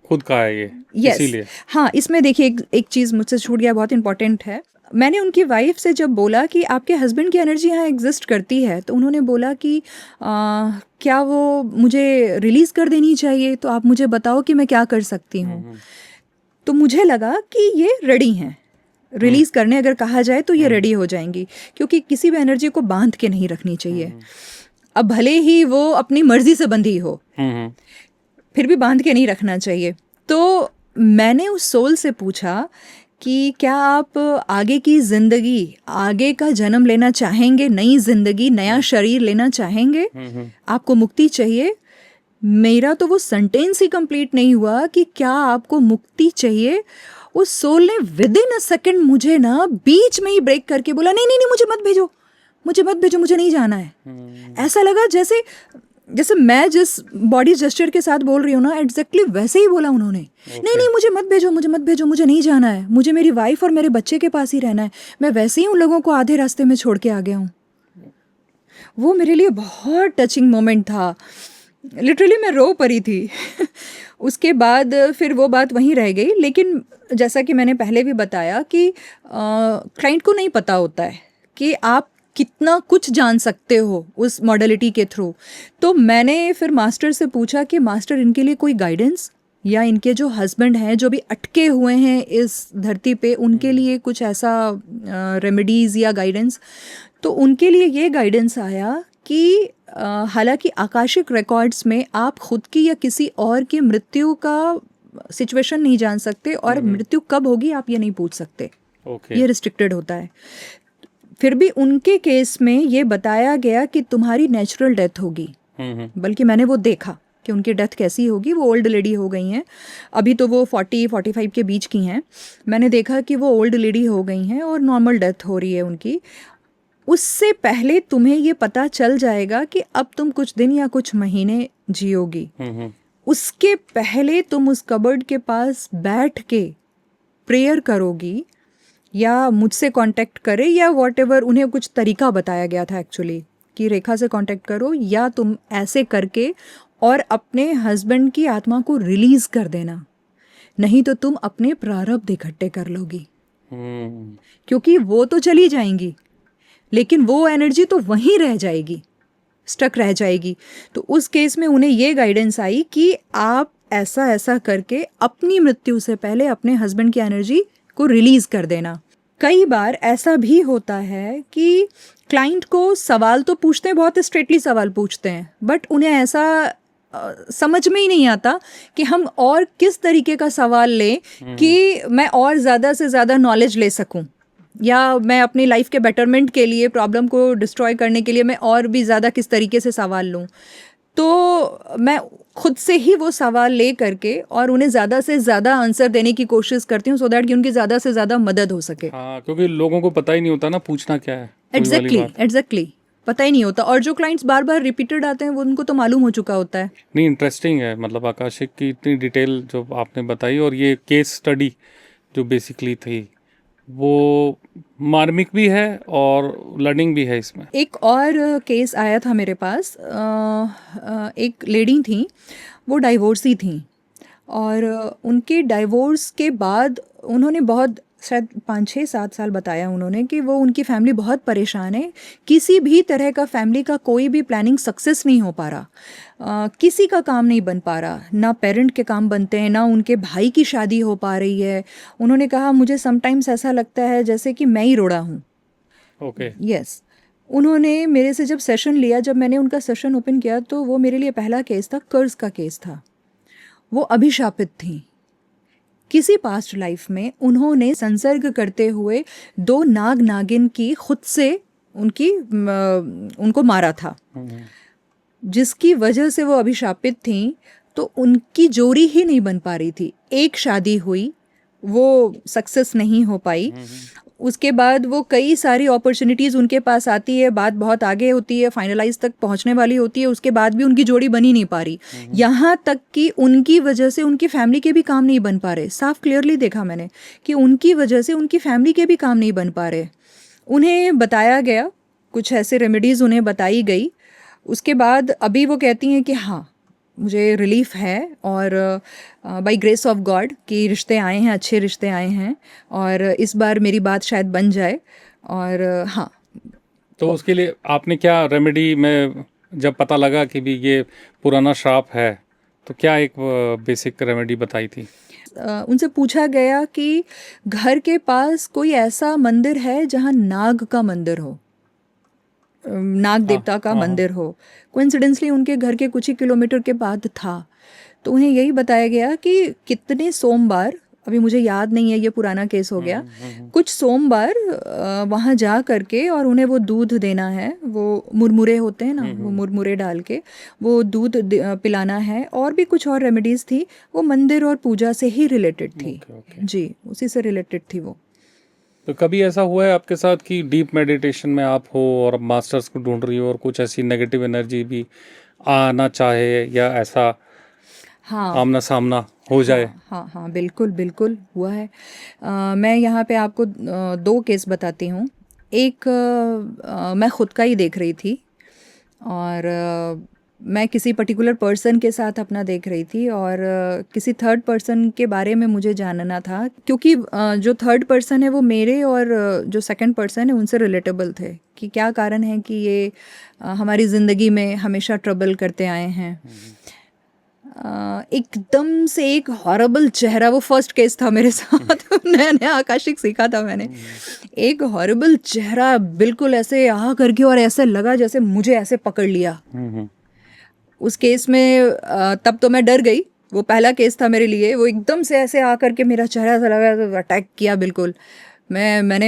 खुद कहा है ये। इसीलिए हाँ, इसमें देखिए एक चीज़ मुझसे छूट गया, बहुत इंपॉर्टेंट है। मैंने उनकी वाइफ से जब बोला कि आपके हस्बैंड की एनर्जी यहाँ एग्जिस्ट करती है, तो उन्होंने बोला कि क्या वो मुझे रिलीज़ कर देनी चाहिए, तो आप मुझे बताओ कि मैं क्या कर सकती हूँ। तो मुझे लगा कि ये रेडी हैं रिलीज़ करने, अगर कहा जाए तो ये रेडी हो जाएंगी, क्योंकि किसी भी एनर्जी को बांध के नहीं रखनी चाहिए। अब भले ही वो अपनी मर्जी से बंधी हो, फिर भी बांध के नहीं रखना चाहिए। तो मैंने उस सोल से पूछा कि क्या आप आगे की ज़िंदगी, आगे का जन्म लेना चाहेंगे, नई ज़िंदगी, नया शरीर लेना चाहेंगे, आपको मुक्ति चाहिए? मेरा तो वो सेंटेंस ही कंप्लीट नहीं हुआ कि क्या आपको मुक्ति चाहिए, उस सोल ने विद इन अ सेकेंड मुझे ना बीच में ही ब्रेक करके बोला, नहीं नहीं नहीं, मुझे मत भेजो, मुझे मत भेजो, मुझे नहीं जाना है। ऐसा लगा जैसे जैसे मैं जिस बॉडी जेस्चर के साथ बोल रही हूँ ना, एग्जैक्टली वैसे ही बोला उन्होंने। नहीं नहीं, मुझे मत भेजो, मुझे मत भेजो, मुझे नहीं जाना है, मुझे मेरी वाइफ और मेरे बच्चे के पास ही रहना है। मैं वैसे ही उन लोगों को आधे रास्ते में छोड़ के आ गया हूँ। वो मेरे लिए बहुत टचिंग मोमेंट था, लिटरली मैं रो पड़ी थी। उसके बाद फिर वो बात वहीं रह गई। लेकिन जैसा कि मैंने पहले भी बताया कि क्लाइंट को नहीं पता होता है कि आप कितना कुछ जान सकते हो उस मॉडलिटी के थ्रू। तो मैंने फिर मास्टर से पूछा कि मास्टर, इनके लिए कोई गाइडेंस, या इनके जो हस्बैंड हैं जो भी अटके हुए हैं इस धरती पे, उनके लिए कुछ ऐसा रेमेडीज़ या गाइडेंस। तो उनके लिए ये गाइडेंस आया कि हालांकि आकाशिक रिकॉर्ड्स में आप खुद की या किसी और की मृत्यु का सिचुएशन नहीं जान सकते, और मृत्यु कब होगी आप ये नहीं पूछ सकते। ये रिस्ट्रिक्टेड होता है। फिर भी उनके केस में ये बताया गया कि तुम्हारी नेचुरल डेथ होगी। बल्कि मैंने वो देखा कि उनकी डेथ कैसी होगी। वो ओल्ड लेडी हो गई हैं, अभी तो वो 40-45 के बीच की हैं। मैंने देखा कि वो ओल्ड लेडी हो गई हैं और नॉर्मल डेथ हो रही है उनकी। उससे पहले तुम्हें ये पता चल जाएगा कि अब तुम कुछ दिन या कुछ महीने जियोगी। उसके पहले तुम उस कबर्ड के पास बैठ के प्रेयर करोगी, या मुझसे कांटेक्ट करे, या व्हाटएवर, उन्हें कुछ तरीका बताया गया था एक्चुअली कि रेखा से कांटेक्ट करो, या तुम ऐसे करके और अपने हस्बैंड की आत्मा को रिलीज कर देना, नहीं तो तुम अपने प्रारब्ध इकट्ठे कर लोगी। क्योंकि वो तो चली जाएंगी, लेकिन वो एनर्जी तो वहीं रह जाएगी, स्टक रह जाएगी। तो उस केस में उन्हें ये गाइडेंस आई कि आप ऐसा ऐसा करके अपनी मृत्यु से पहले अपने हस्बैंड की एनर्जी को रिलीज कर देना। कई बार ऐसा भी होता है कि क्लाइंट को सवाल तो पूछते हैं, बहुत स्ट्रेटली सवाल पूछते हैं, बट उन्हें ऐसा समझ में ही नहीं आता कि हम और किस तरीके का सवाल लें कि मैं और ज़्यादा से ज़्यादा नॉलेज ले सकूं, या मैं अपनी लाइफ के बेटरमेंट के लिए, प्रॉब्लम को डिस्ट्रॉय करने के लिए मैं और भी ज़्यादा किस तरीके से सवाल लूं। तो मैं खुद से ही वो सवाल ले करके और उन्हें ज़्यादा से ज़्यादा आंसर देने की कोशिश करती हूँ, सो दैट कि उनकी ज़्यादा से ज़्यादा मदद हो सके। हाँ, क्योंकि लोगों को पता ही नहीं होता ना पूछना क्या है। एग्जैक्टली पता ही नहीं होता। और जो क्लाइंट्स बार बार रिपीटेड आते हैं वो उनको तो मालूम हो चुका होता है। नहीं, इंटरेस्टिंग है, मतलब आकाशिक की इतनी डिटेल जो आपने बताई, और ये केस स्टडी जो बेसिकली थी वो मार्मिक भी है और लर्निंग भी है इसमें। एक और केस आया था मेरे पास। एक लेडी थी, वो डाइवोर्सी थी, और उनके डाइवोर्स के बाद उन्होंने बहुत, शायद 5-6-7 साल बताया उन्होंने कि वो, उनकी फैमिली बहुत परेशान है। किसी भी तरह का फैमिली का कोई भी प्लानिंग सक्सेस नहीं हो पा रहा, किसी का काम नहीं बन पा रहा, ना पेरेंट के काम बनते हैं, ना उनके भाई की शादी हो पा रही है। उन्होंने कहा मुझे समटाइम्स ऐसा लगता है जैसे कि मैं ही रोड़ा हूँ। Okay, yes. उन्होंने मेरे से जब सेशन लिया, जब मैंने उनका सेशन ओपन किया, तो वो मेरे लिए पहला केस था, कर्ज का केस था। वो अभिशापित थी। किसी पास्ट लाइफ में उन्होंने संसर्ग करते हुए 2 नाग नागिन की खुद से उनको मारा था, जिसकी वजह से वो अभिशापित थीं। तो उनकी जोड़ी ही नहीं बन पा रही थी। एक शादी हुई, वो सक्सेस नहीं हो पाई। उसके बाद वो कई सारी अपॉर्चुनिटीज़ उनके पास आती है, बात बहुत आगे होती है, फाइनलाइज तक पहुंचने वाली होती है, उसके बाद भी उनकी जोड़ी बनी नहीं पा रही। यहाँ तक कि उनकी वजह से उनकी फैमिली के भी काम नहीं बन पा रहे। साफ क्लियरली देखा मैंने कि उनकी वजह से उनकी फैमिली के भी काम नहीं बन पा रहे। उन्हें बताया गया, कुछ ऐसे रेमेडीज़ उन्हें बताई गई। उसके बाद अभी वो कहती हैं कि हाँ, मुझे रिलीफ है, और बाय ग्रेस ऑफ गॉड कि रिश्ते आए हैं, अच्छे रिश्ते आए हैं, और इस बार मेरी बात शायद बन जाए। और हाँ, तो उसके लिए आपने क्या रेमेडी में, जब पता लगा कि भी ये पुराना श्राप है, तो क्या एक बेसिक रेमेडी बताई थी? उनसे पूछा गया कि घर के पास कोई ऐसा मंदिर है जहाँ नाग का मंदिर हो, नाग देवता का मंदिर हो। कोइंसिडेंसली उनके घर के कुछ ही किलोमीटर के बाद था। तो उन्हें यही बताया गया कि कितने सोमवार, अभी मुझे याद नहीं है, ये पुराना केस हो गया, कुछ सोमवार वहाँ जा करके और उन्हें वो दूध देना है, वो मुरमुरे होते हैं ना, वो मुरमुरे डाल के वो दूध पिलाना है, और भी कुछ और रेमेडीज थी, वो मंदिर और पूजा से ही रिलेटेड थी। जी, उसी से रिलेटेड थी वो। तो कभी ऐसा हुआ है आपके साथ कि डीप मेडिटेशन में आप हो और मास्टर्स को ढूंढ रही हो और कुछ ऐसी नेगेटिव एनर्जी भी आना चाहे, या ऐसा हाँ, आमना सामना हो जाए? हाँ हाँ, बिल्कुल बिल्कुल हुआ है। मैं यहाँ पे आपको 2 केस बताती हूँ। एक मैं खुद का ही देख रही थी, और मैं किसी पर्टिकुलर पर्सन के साथ अपना देख रही थी, और किसी थर्ड पर्सन के बारे में मुझे जानना था, क्योंकि जो थर्ड पर्सन है वो मेरे और जो सेकंड पर्सन है उनसे रिलेटेबल थे, कि क्या कारण है कि ये हमारी ज़िंदगी में हमेशा ट्रबल करते आए हैं। एकदम से एक हॉरेबल चेहरा, वो फर्स्ट केस था मेरे साथ, नया नया आकाशिक सीखा था मैंने। एक हॉरेबल चेहरा बिल्कुल ऐसे आ करके, और ऐसे लगा जैसे मुझे ऐसे पकड़ लिया। उस केस में तब तो मैं डर गई, वो पहला केस था मेरे लिए। वो एकदम से ऐसे आ करके मेरा चेहरा ऐसा लगा, तो अटैक किया बिल्कुल। मैंने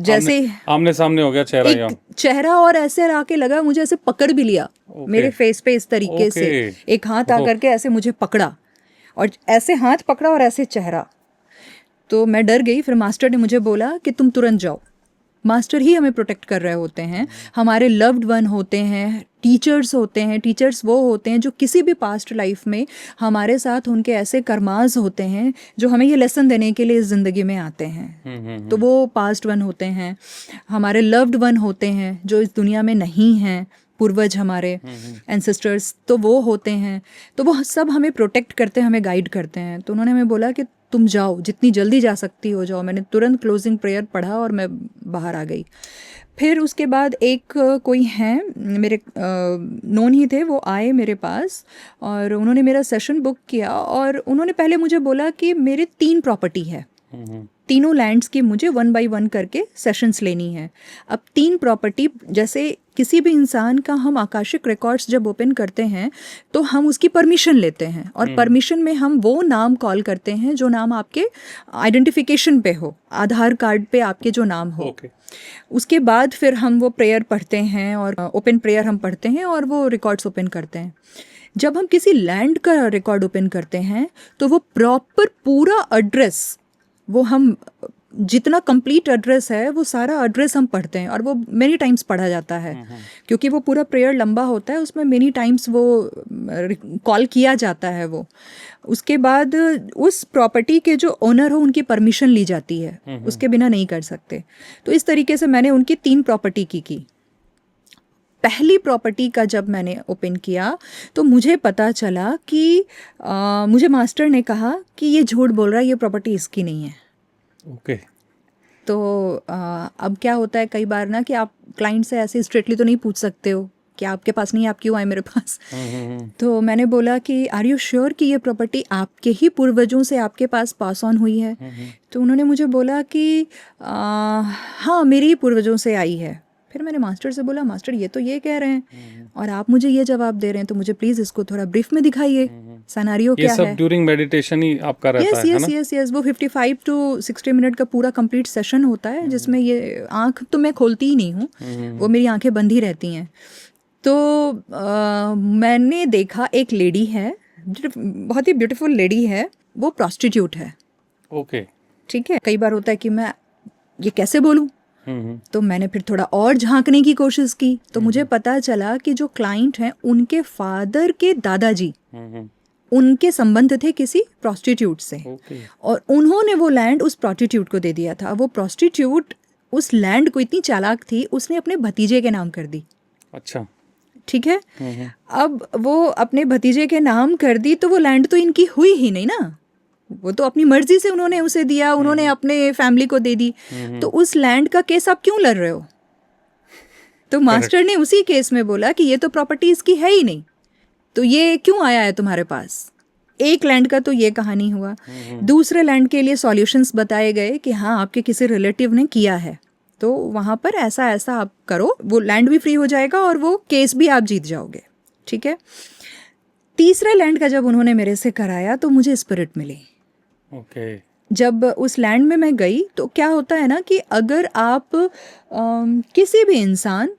जैसे आमने सामने हो गया चेहरा, या एक चेहरा, और ऐसे आके लगा मुझे, ऐसे पकड़ भी लिया मेरे फेस पे इस तरीके से। एक हाथ आकर के ऐसे मुझे पकड़ा, और ऐसे हाथ पकड़ा और ऐसे चेहरा। तो मैं डर गई। फिर मास्टर ने मुझे बोला कि तुम तुरंत जाओ। मास्टर ही हमें प्रोटेक्ट कर रहे होते हैं, हमारे लव्ड वन होते हैं, टीचर्स होते हैं। टीचर्स वो होते हैं जो किसी भी पास्ट लाइफ में हमारे साथ उनके ऐसे कर्मास होते हैं जो हमें ये लेसन देने के लिए इस ज़िंदगी में आते हैं। तो वो पास्ट वन होते हैं, हमारे लव्ड वन होते हैं जो इस दुनिया में नहीं हैं, पूर्वज हमारे एंसेस्टर्स, तो वो होते हैं। तो वो सब हमें प्रोटेक्ट करते हैं, हमें गाइड करते हैं। तो उन्होंने हमें बोला कि तुम जाओ, जितनी जल्दी जा सकती हो जाओ। मैंने तुरंत क्लोजिंग प्रेयर पढ़ा और मैं बाहर आ गई। फिर उसके बाद एक कोई हैं मेरे नोन ही थे, वो आए मेरे पास और उन्होंने मेरा सेशन बुक किया, और उन्होंने पहले मुझे बोला कि मेरे 3 प्रॉपर्टी है, तीनों लैंड्स की मुझे 1 बाय 1 करके सेशंस लेनी है। अब 3 प्रॉपर्टी, जैसे किसी भी इंसान का हम आकाशिक रिकॉर्ड्स जब ओपन करते हैं तो हम उसकी परमिशन लेते हैं, और परमिशन में हम वो नाम कॉल करते हैं जो नाम आपके आइडेंटिफिकेशन पे हो, आधार कार्ड पे आपके जो नाम हो। उसके बाद फिर हम वो प्रेयर पढ़ते हैं, और ओपन प्रेयर हम पढ़ते हैं, और वो रिकॉर्ड्स ओपन करते हैं। जब हम किसी लैंड का रिकॉर्ड ओपन करते हैं तो वो प्रॉपर पूरा एड्रेस, वो हम जितना कंप्लीट एड्रेस है वो सारा एड्रेस हम पढ़ते हैं, और वो मेनी टाइम्स पढ़ा जाता है क्योंकि वो पूरा प्रेयर लंबा होता है, उसमें मेनी टाइम्स वो कॉल किया जाता है वो। उसके बाद उस प्रॉपर्टी के जो ओनर हो उनकी परमिशन ली जाती है, उसके बिना नहीं कर सकते। तो इस तरीके से मैंने उनकी 3 प्रॉपर्टी की। पहली प्रॉपर्टी का जब मैंने ओपन किया तो मुझे पता चला कि मुझे मास्टर ने कहा कि ये झूठ बोल रहा है, ये प्रॉपर्टी इसकी नहीं है। ओके। तो अब क्या होता है कई बार ना कि आप क्लाइंट से ऐसे स्ट्रेटली तो नहीं पूछ सकते हो कि आपके पास नहीं, आप क्यों आए मेरे पास। तो मैंने बोला कि आर यू श्योर कि ये प्रॉपर्टी आपके ही पूर्वजों से आपके पास पास ऑन हुई है? तो उन्होंने मुझे बोला कि हाँ, मेरी ही पूर्वजों से आई है। फिर मैंने मास्टर से बोला, मास्टर ये तो ये कह रहे हैं और आप मुझे ये जवाब दे रहे हैं, तो मुझे प्लीज़ इसको थोड़ा ब्रीफ में दिखाइए, सिनेरियो क्या है। ये सब ड्यूरिंग मेडिटेशन ही आपका रहता है ना? यस, वो 55 to 60 मिनट का पूरा कंप्लीट सेशन होता है, जिसमें ये आँख तो मैं खोलती ही नहीं हूँ, वो मेरी आंखें बंद ही रहती हैं। तो मैंने देखा एक लेडी है, बहुत ही ब्यूटीफुल लेडी है, वो प्रॉस्टिट्यूट है। ओके, ठीक है। कई बार होता है कि मैं ये कैसे बोलूँ, तो मैंने फिर थोड़ा और झांकने की कोशिश की, तो मुझे पता चला कि जो क्लाइंट हैं उनके फादर के दादाजी, उनके संबंध थे किसी प्रॉस्टिट्यूट से। और उन्होंने वो लैंड उस प्रॉस्टिट्यूट को दे दिया था। वो प्रॉस्टिट्यूट उस लैंड को इतनी चालाक थी, उसने अपने भतीजे के नाम कर दी। अच्छा। ठीक है। अब वो अपने भतीजे के नाम कर दी तो वो लैंड तो इनकी हुई ही नहीं ना, वो तो अपनी मर्जी से उन्होंने उसे दिया, उन्होंने अपने फैमिली को दे दी। तो उस लैंड का केस आप क्यों लड़ रहे हो? तो मास्टर ने उसी केस में बोला कि ये तो प्रॉपर्टी इसकी है ही नहीं, तो ये क्यों आया है तुम्हारे पास। एक लैंड का तो ये कहानी हुआ। दूसरे लैंड के लिए सॉल्यूशंस बताए गए कि हाँ आपके किसी रिलेटिव ने किया है, तो वहाँ पर ऐसा ऐसा आप करो, वो लैंड भी फ्री हो जाएगा और वो केस भी आप जीत जाओगे, ठीक है। तीसरे लैंड का जब उन्होंने मेरे से कराया तो मुझे स्पिरिट मिली। ओके। जब उस लैंड में मैं गई तो क्या होता है ना कि अगर आप किसी भी इंसान,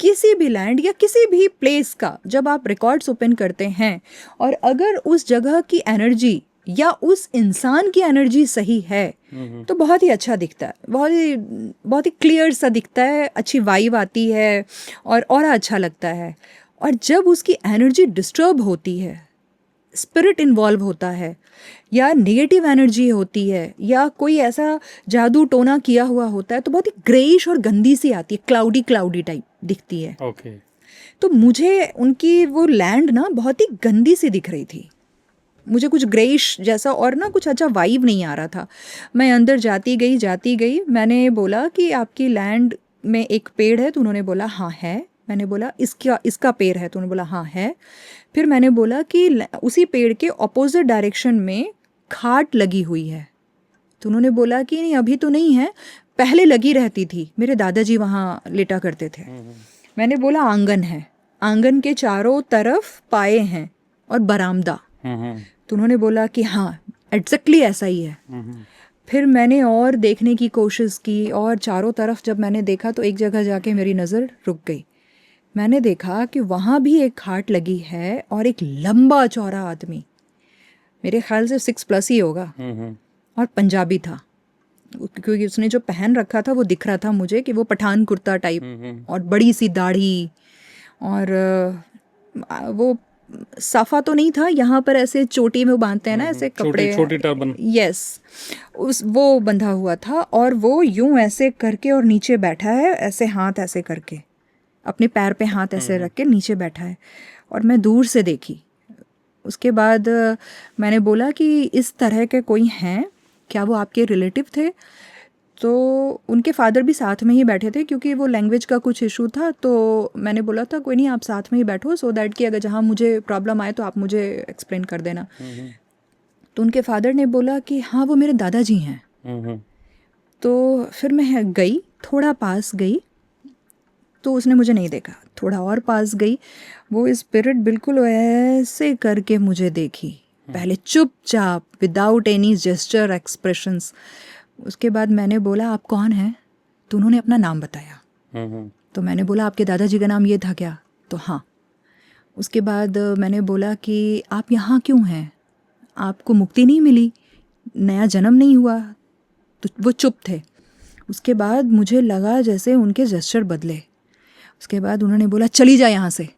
किसी भी लैंड या किसी भी प्लेस का जब आप रिकॉर्ड्स ओपन करते हैं और अगर उस जगह की एनर्जी या उस इंसान की एनर्जी सही है तो बहुत ही अच्छा दिखता है, बहुत ही क्लियर सा दिखता है, अच्छी वाइब आती है और अच्छा लगता है। और जब उसकी एनर्जी डिस्टर्ब होती है, स्पिरिट इन्वॉल्व होता है या नेगेटिव एनर्जी होती है या कोई ऐसा जादू टोना किया हुआ होता है तो बहुत ही ग्रेइश और गंदी सी आती है, क्लाउडी टाइप दिखती है। ओके। तो मुझे उनकी वो लैंड ना बहुत ही गंदी सी दिख रही थी, मुझे कुछ ग्रेइश जैसा और ना कुछ अच्छा वाइब नहीं आ रहा था। मैं अंदर जाती गई। मैंने बोला कि आपकी लैंड में एक पेड़ है? तो उन्होंने बोला हाँ है। मैंने बोला इसका पेड़ है? तो उन्होंने बोला हाँ है। फिर मैंने बोला कि उसी पेड़ के ऑपोजिट डायरेक्शन में खाट लगी हुई है? तो उन्होंने बोला कि नहीं अभी तो नहीं है, पहले लगी रहती थी, मेरे दादाजी वहाँ लेटा करते थे। मैंने बोला आंगन है, आंगन के चारों तरफ पाए हैं और बरामदा। तो उन्होंने बोला कि हाँ एग्जैक्टली ऐसा ही है। फिर मैंने और देखने की कोशिश की और चारों तरफ जब मैंने देखा तो एक जगह जाके मेरी नज़र रुक गई। मैंने देखा कि वहाँ भी एक खाट लगी है और एक लंबा चौड़ा आदमी, मेरे ख्याल से 6+ ही होगा, और पंजाबी था, क्योंकि उसने जो पहन रखा था वो दिख रहा था मुझे कि वो पठान कुर्ता टाइप और बड़ी सी दाढ़ी, और वो साफा तो नहीं था, यहाँ पर ऐसे चोटी में बांधते हैं ना ऐसे कपड़े, छोटी टर्बन, यस, वो बंधा हुआ था और वो यूं ऐसे करके और नीचे बैठा है, ऐसे हाथ ऐसे करके, अपने पैर पे हाथ ऐसे रख के नीचे बैठा है। और मैं दूर से देखी। उसके बाद मैंने बोला कि इस तरह के कोई हैं क्या, वो आपके रिलेटिव थे? तो उनके फादर भी साथ में ही बैठे थे क्योंकि वो लैंग्वेज का कुछ इशू था। तो मैंने बोला था कोई नहीं आप साथ में ही बैठो, सो दैट कि अगर जहाँ मुझे प्रॉब्लम आए तो आप मुझे एक्सप्लेन कर देना। तो उनके फादर ने बोला कि हाँ वो मेरे दादाजी हैं। तो फिर मैं गई, थोड़ा पास गई तो उसने मुझे नहीं देखा, थोड़ा और पास गई, वो स्पिरिट बिल्कुल ऐसे करके मुझे देखी, पहले चुपचाप विदाउट एनी जेस्चर एक्सप्रेशंस। उसके बाद मैंने बोला आप कौन हैं? तो उन्होंने अपना नाम बताया। तो मैंने बोला आपके दादाजी का नाम ये था क्या? तो हाँ। उसके बाद मैंने बोला कि आप यहाँ क्यों हैं, आपको मुक्ति नहीं मिली, नया जन्म नहीं हुआ? तो वो चुप थे। उसके बाद मुझे लगा जैसे उनके जेस्चर बदले। उसके बाद उन्होंने बोला चली जा यहाँ से।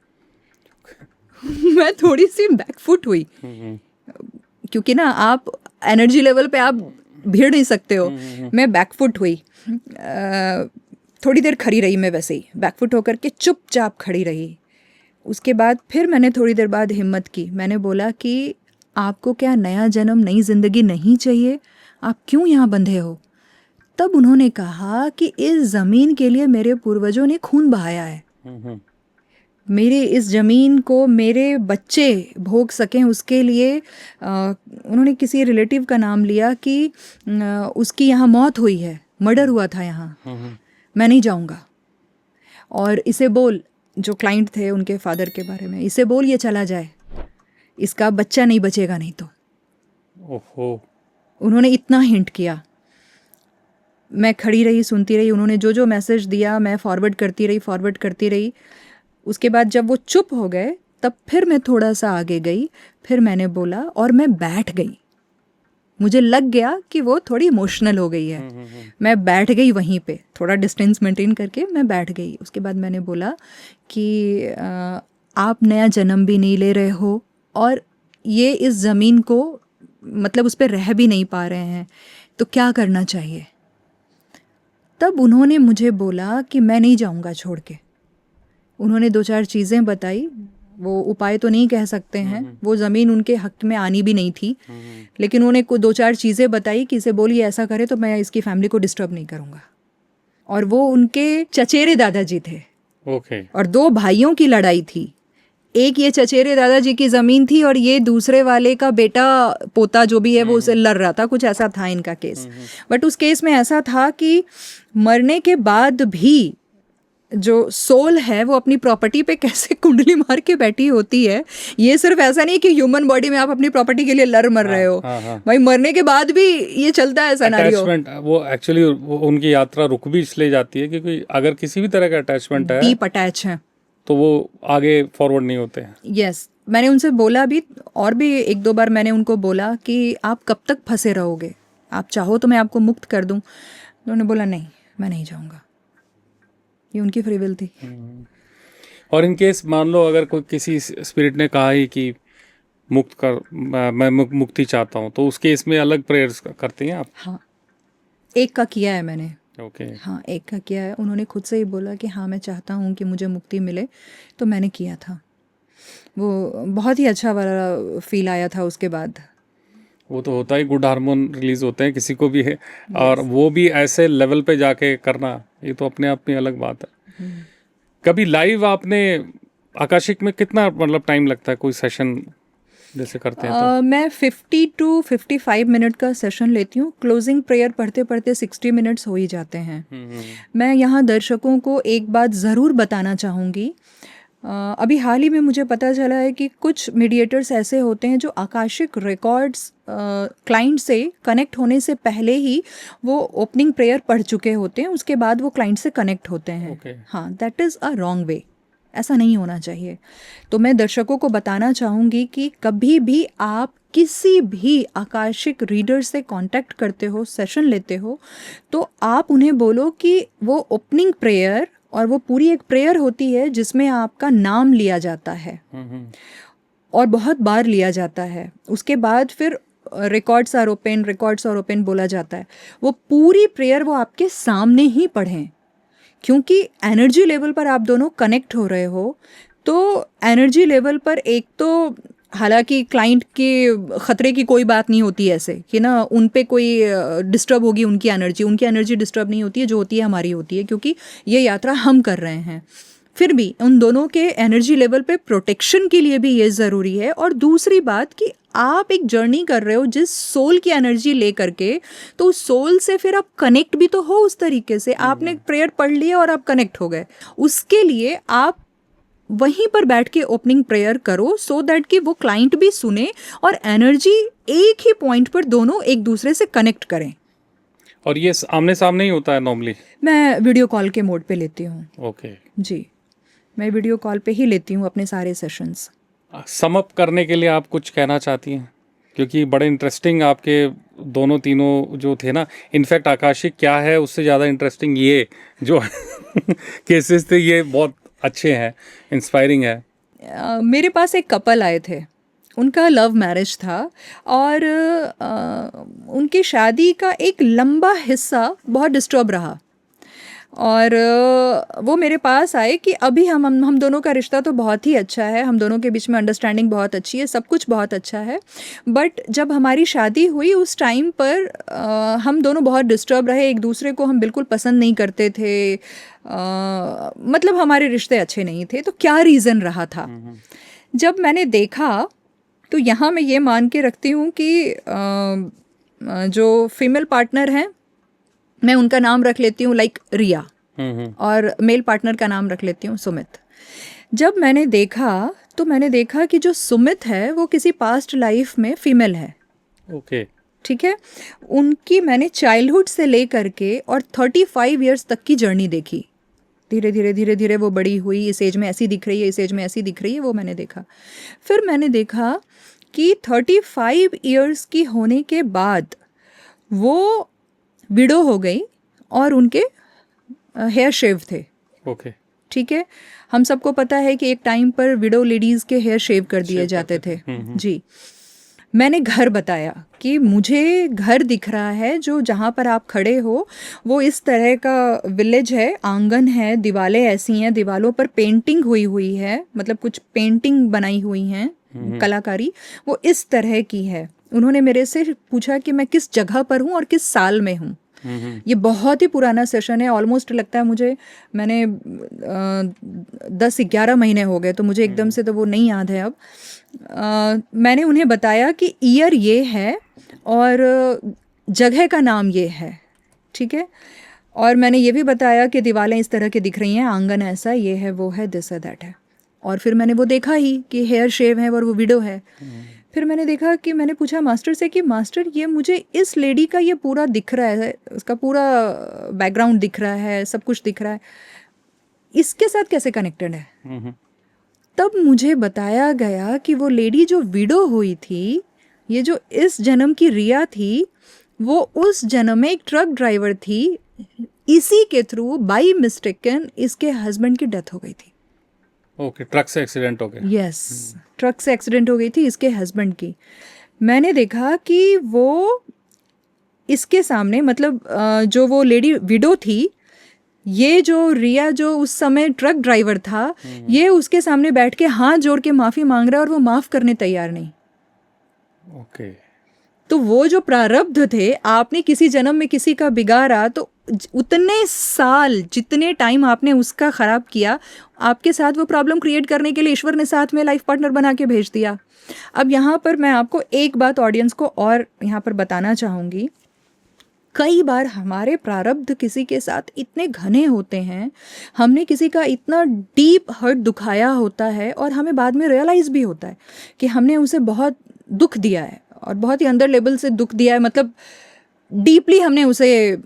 मैं थोड़ी सी बैकफुट हुई क्योंकि ना आप एनर्जी लेवल पे आप भीड़ नहीं सकते हो। मैं बैकफुट हुई, थोड़ी देर खड़ी रही, मैं वैसे ही बैकफुट होकर के चुपचाप खड़ी रही। उसके बाद फिर मैंने थोड़ी देर बाद हिम्मत की, मैंने बोला कि आपको क्या नया जन्म, नई ज़िंदगी नहीं चाहिए? आप क्यों यहाँ बंधे हो? तब उन्होंने कहा कि इस ज़मीन के लिए मेरे पूर्वजों ने खून बहाया है, मेरे इस ज़मीन को मेरे बच्चे भोग सकें उसके लिए। उन्होंने किसी रिलेटिव का नाम लिया कि उसकी यहाँ मौत हुई है, मर्डर हुआ था यहाँ, मैं नहीं जाऊँगा, और इसे बोल, जो क्लाइंट थे उनके फादर के बारे में, इसे बोल ये चला जाए, इसका बच्चा नहीं बचेगा नहीं तो। ओहो। उन्होंने इतना हिंट किया। मैं खड़ी रही, सुनती रही, उन्होंने जो जो मैसेज दिया मैं फॉरवर्ड करती रही। उसके बाद जब वो चुप हो गए तब फिर मैं थोड़ा सा आगे गई, फिर मैंने बोला और मैं बैठ गई। मुझे लग गया कि वो थोड़ी इमोशनल हो गई है। मैं बैठ गई वहीं पे, थोड़ा डिस्टेंस मेंटेन करके मैं बैठ गई। उसके बाद मैंने बोला कि आप नया जन्म भी नहीं ले रहे हो और ये इस ज़मीन को मतलब उस पर रह भी नहीं पा रहे हैं, तो क्या करना चाहिए? तब उन्होंने मुझे बोला कि मैं नहीं जाऊंगा छोड़ के, उन्होंने 2-4 चीज़ें बताई, वो उपाय तो नहीं कह सकते हैं, वो ज़मीन उनके हक में आनी भी नहीं थी, लेकिन उन्होंने 2-4 चीज़ें बताई कि इसे बोलिए ऐसा करे तो मैं इसकी फैमिली को डिस्टर्ब नहीं करूँगा। और वो उनके चचेरे दादाजी थे। ओके। और 2 भाइयों की लड़ाई थी, एक ये चचेरे दादाजी की ज़मीन थी और ये दूसरे वाले का बेटा पोता जो भी है वो उसे लड़ रहा था, कुछ ऐसा था इनका केस। बट उस केस में ऐसा था कि मरने के बाद भी जो सोल है वो अपनी प्रॉपर्टी पे कैसे कुंडली मार के बैठी होती है। ये सिर्फ ऐसा नहीं कि ह्यूमन बॉडी में आप अपनी प्रॉपर्टी के लिए लड़ मर रहे हो, भाई मरने के बाद भी ये चलता है सिनेरियो। अटैचमेंट, वो एक्चुअली उनकी यात्रा रुक भी इसलिए जाती है क्योंकि अगर किसी भी तरह का अटैचमेंट है, डीप अटैच है, तो वो आगे फॉरवर्ड नहीं होते हैं। यस मैंने उनसे बोला भी, और भी 1-2 बार मैंने उनको बोला कि आप कब तक फंसे रहोगे, आप चाहो तो मैं आपको मुक्त कर दूं। उन्होंने बोला नहीं, मैं नहीं जाऊंगा। ये उनकी फ्री विल थी। और इन केस मान लो अगर कोई किसी स्पिरिट ने कहा ही कि मुक्त कर, मैं मुक्ति चाहता हूँ, तो उस केस में अलग प्रेयर्स करते हैं आप? हाँ, एक का किया है मैंने। ओके। हाँ, एक का किया है। उन्होंने खुद से ही बोला कि हाँ मैं चाहता हूँ कि मुझे मुक्ति मिले, तो मैंने किया था। वो बहुत ही अच्छा वाला फील आया था उसके बाद। वो तो होता ही, गुड हार्मोन रिलीज होते हैं किसी को भी है, और वो भी ऐसे लेवल पे जाके करना, ये तो अपने आप में अलग बात है। कभी लाइव आपने आकाशिक में कितना मतलब टाइम लगता है कोई सेशन जैसे करते हैं तो? मैं 50 to 55 मिनट का सेशन लेती हूँ। क्लोजिंग प्रेयर पढ़ते पढ़ते 60 मिनट्स हो ही जाते हैं। मैं यहाँ दर्शकों को एक बात ज़रूर बताना चाहूँगी। अभी हाल ही में मुझे पता चला है कि कुछ मीडिएटर्स ऐसे होते हैं जो आकाशिक रिकॉर्ड्स क्लाइंट से कनेक्ट होने से पहले ही वो ओपनिंग प्रेयर पढ़ चुके होते हैं, उसके बाद वो क्लाइंट से कनेक्ट होते हैं। Okay. हाँ, that is a wrong way, ऐसा नहीं होना चाहिए। तो मैं दर्शकों को बताना चाहूँगी कि कभी भी आप किसी भी आकाशिक रीडर से कांटेक्ट करते हो, सेशन लेते हो, तो आप उन्हें बोलो कि वो ओपनिंग प्रेयर, और वो पूरी एक प्रेयर होती है जिसमें आपका नाम लिया जाता है और बहुत बार लिया जाता है। उसके बाद फिर रिकॉर्ड्स आर ओपन बोला जाता है। वो पूरी प्रेयर वो आपके सामने ही पढ़ें, क्योंकि एनर्जी लेवल पर आप दोनों कनेक्ट हो रहे हो। तो एनर्जी लेवल पर एक तो हालांकि क्लाइंट के ख़तरे की कोई बात नहीं होती ऐसे कि ना उन पे कोई डिस्टर्ब होगी, उनकी एनर्जी डिस्टर्ब नहीं होती है, जो होती है हमारी होती है, क्योंकि ये यात्रा हम कर रहे हैं। फिर भी उन दोनों के एनर्जी लेवल पे प्रोटेक्शन के लिए भी ये ज़रूरी है। और दूसरी बात कि आप एक जर्नी कर रहे हो जिस सोल की एनर्जी ले करके, तो उस सोल से फिर आप कनेक्ट भी तो हो उस तरीके से। आपने प्रेयर पढ़ लिया और आप कनेक्ट हो गए, उसके लिए आप वहीं पर बैठ के ओपनिंग प्रेयर करो, सो दैट कि वो क्लाइंट भी सुने और एनर्जी एक ही पॉइंट पर दोनों एक दूसरे से कनेक्ट करें। और ये आमने सामने ही होता है नॉर्मली? मैं वीडियो कॉल के मोड पे लेती हूँ। ओके जी, मैं वीडियो कॉल पे ही लेती हूँ अपने सारे सेशंस। सम अप करने के लिए आप कुछ कहना चाहती हैं? क्योंकि बड़े इंटरेस्टिंग आपके दोनों तीनों जो थे ना, इनफैक्ट आकाशिक क्या है उससे ज़्यादा इंटरेस्टिंग ये जो केसेस थे, ये बहुत अच्छे हैं, इंस्पायरिंग है। मेरे पास एक कपल आए थे, उनका लव मैरिज था और उनकी शादी का एक लंबा हिस्सा बहुत डिस्टर्ब रहा। और वो मेरे पास आए कि अभी हम दोनों का रिश्ता तो बहुत ही अच्छा है, हम दोनों के बीच में अंडरस्टैंडिंग बहुत अच्छी है, सब कुछ बहुत अच्छा है, बट जब हमारी शादी हुई उस टाइम पर हम दोनों बहुत डिस्टर्ब रहे, एक दूसरे को हम बिल्कुल पसंद नहीं करते थे, मतलब हमारे रिश्ते अच्छे नहीं थे। तो क्या रीज़न रहा था? जब मैंने देखा तो यहाँ मैं ये मान के रखती हूँ कि जो फीमेल पार्टनर हैं, मैं उनका नाम रख लेती हूँ लाइक रिया, और मेल पार्टनर का नाम रख लेती हूँ सुमित। जब मैंने देखा तो मैंने देखा कि जो सुमित है वो किसी पास्ट लाइफ में फीमेल है। ओके ठीक है, उनकी मैंने चाइल्डहुड से ले करके और 35 इयर्स तक की जर्नी देखी। धीरे धीरे धीरे धीरे वो बड़ी हुई, इस एज में ऐसी दिख रही है, इस एज में ऐसी दिख रही है, वो मैंने देखा। फिर मैंने देखा कि 35 इयर्स की होने के बाद वो विडो हो गई और उनके हेयर शेव थे। ओके ठीक है, हम सबको पता है कि एक टाइम पर विडो लेडीज़ के हेयर शेव कर दिए जाते थे। जी, मैंने घर बताया कि मुझे घर दिख रहा है जो जहाँ पर आप खड़े हो वो इस तरह का विलेज है, आंगन है, दीवारें ऐसी हैं, दीवारों पर पेंटिंग हुई है, मतलब कुछ पेंटिंग बनाई हुई हैं, कलाकारी वो इस तरह की है। उन्होंने मेरे से पूछा कि मैं किस जगह पर हूँ और किस साल में हूँ। ये बहुत ही पुराना सेशन है, ऑलमोस्ट लगता है मुझे, मैंने 10-11 महीने हो गए, तो मुझे एकदम से तो वो नहीं याद है अब। मैंने उन्हें बताया कि ईयर ये है और जगह का नाम ये है, ठीक है। और मैंने ये भी बताया कि दीवारें इस तरह की दिख रही हैं, आंगन ऐसा, ये है, वो है, दिस है, दैट है। और फिर मैंने वो देखा ही कि हेयर शेव है और वो विडो है। फिर मैंने देखा कि मैंने पूछा मास्टर से कि मास्टर ये मुझे इस लेडी का ये पूरा दिख रहा है, उसका पूरा बैकग्राउंड दिख रहा है, सब कुछ दिख रहा है, इसके साथ कैसे कनेक्टेड है? तब मुझे बताया गया कि वो लेडी जो विडो हुई थी, ये जो इस जन्म की रिया थी, वो उस जन्म में एक ट्रक ड्राइवर थी। इसी के थ्रू बाई मिस्टेकन इसके हस्बैंड की डेथ हो गई थी। ओके, ट्रक से एक्सीडेंट हो गया। यस, ट्रक से एक्सीडेंट हो गई थी इसके हस्बैंड की। मैंने देखा कि वो इसके सामने, मतलब जो वो लेडी विडो थी, ये जो रिया जो उस समय ट्रक ड्राइवर था, ये उसके सामने बैठ के हाथ जोड़ के माफ़ी मांग रहा है और वो माफ़ करने तैयार नहीं। ओके। तो वो जो प्रारब्ध थे, आपने किसी जन्म में किसी का बिगाड़ा, तो उतने साल जितने टाइम आपने उसका ख़राब किया, आपके साथ वो प्रॉब्लम क्रिएट करने के लिए ईश्वर ने साथ में लाइफ पार्टनर बना के भेज दिया। अब यहाँ पर मैं आपको एक बात ऑडियंस को और यहाँ पर बताना चाहूँगी। कई बार हमारे प्रारब्ध किसी के साथ इतने घने होते हैं, हमने किसी का इतना डीप हर्ट दुखाया होता है और हमें बाद में रियलाइज़ भी होता है कि हमने उसे बहुत दुख दिया है और बहुत ही अंदर लेवल से दुख दिया है, मतलब डीपली हमने उसे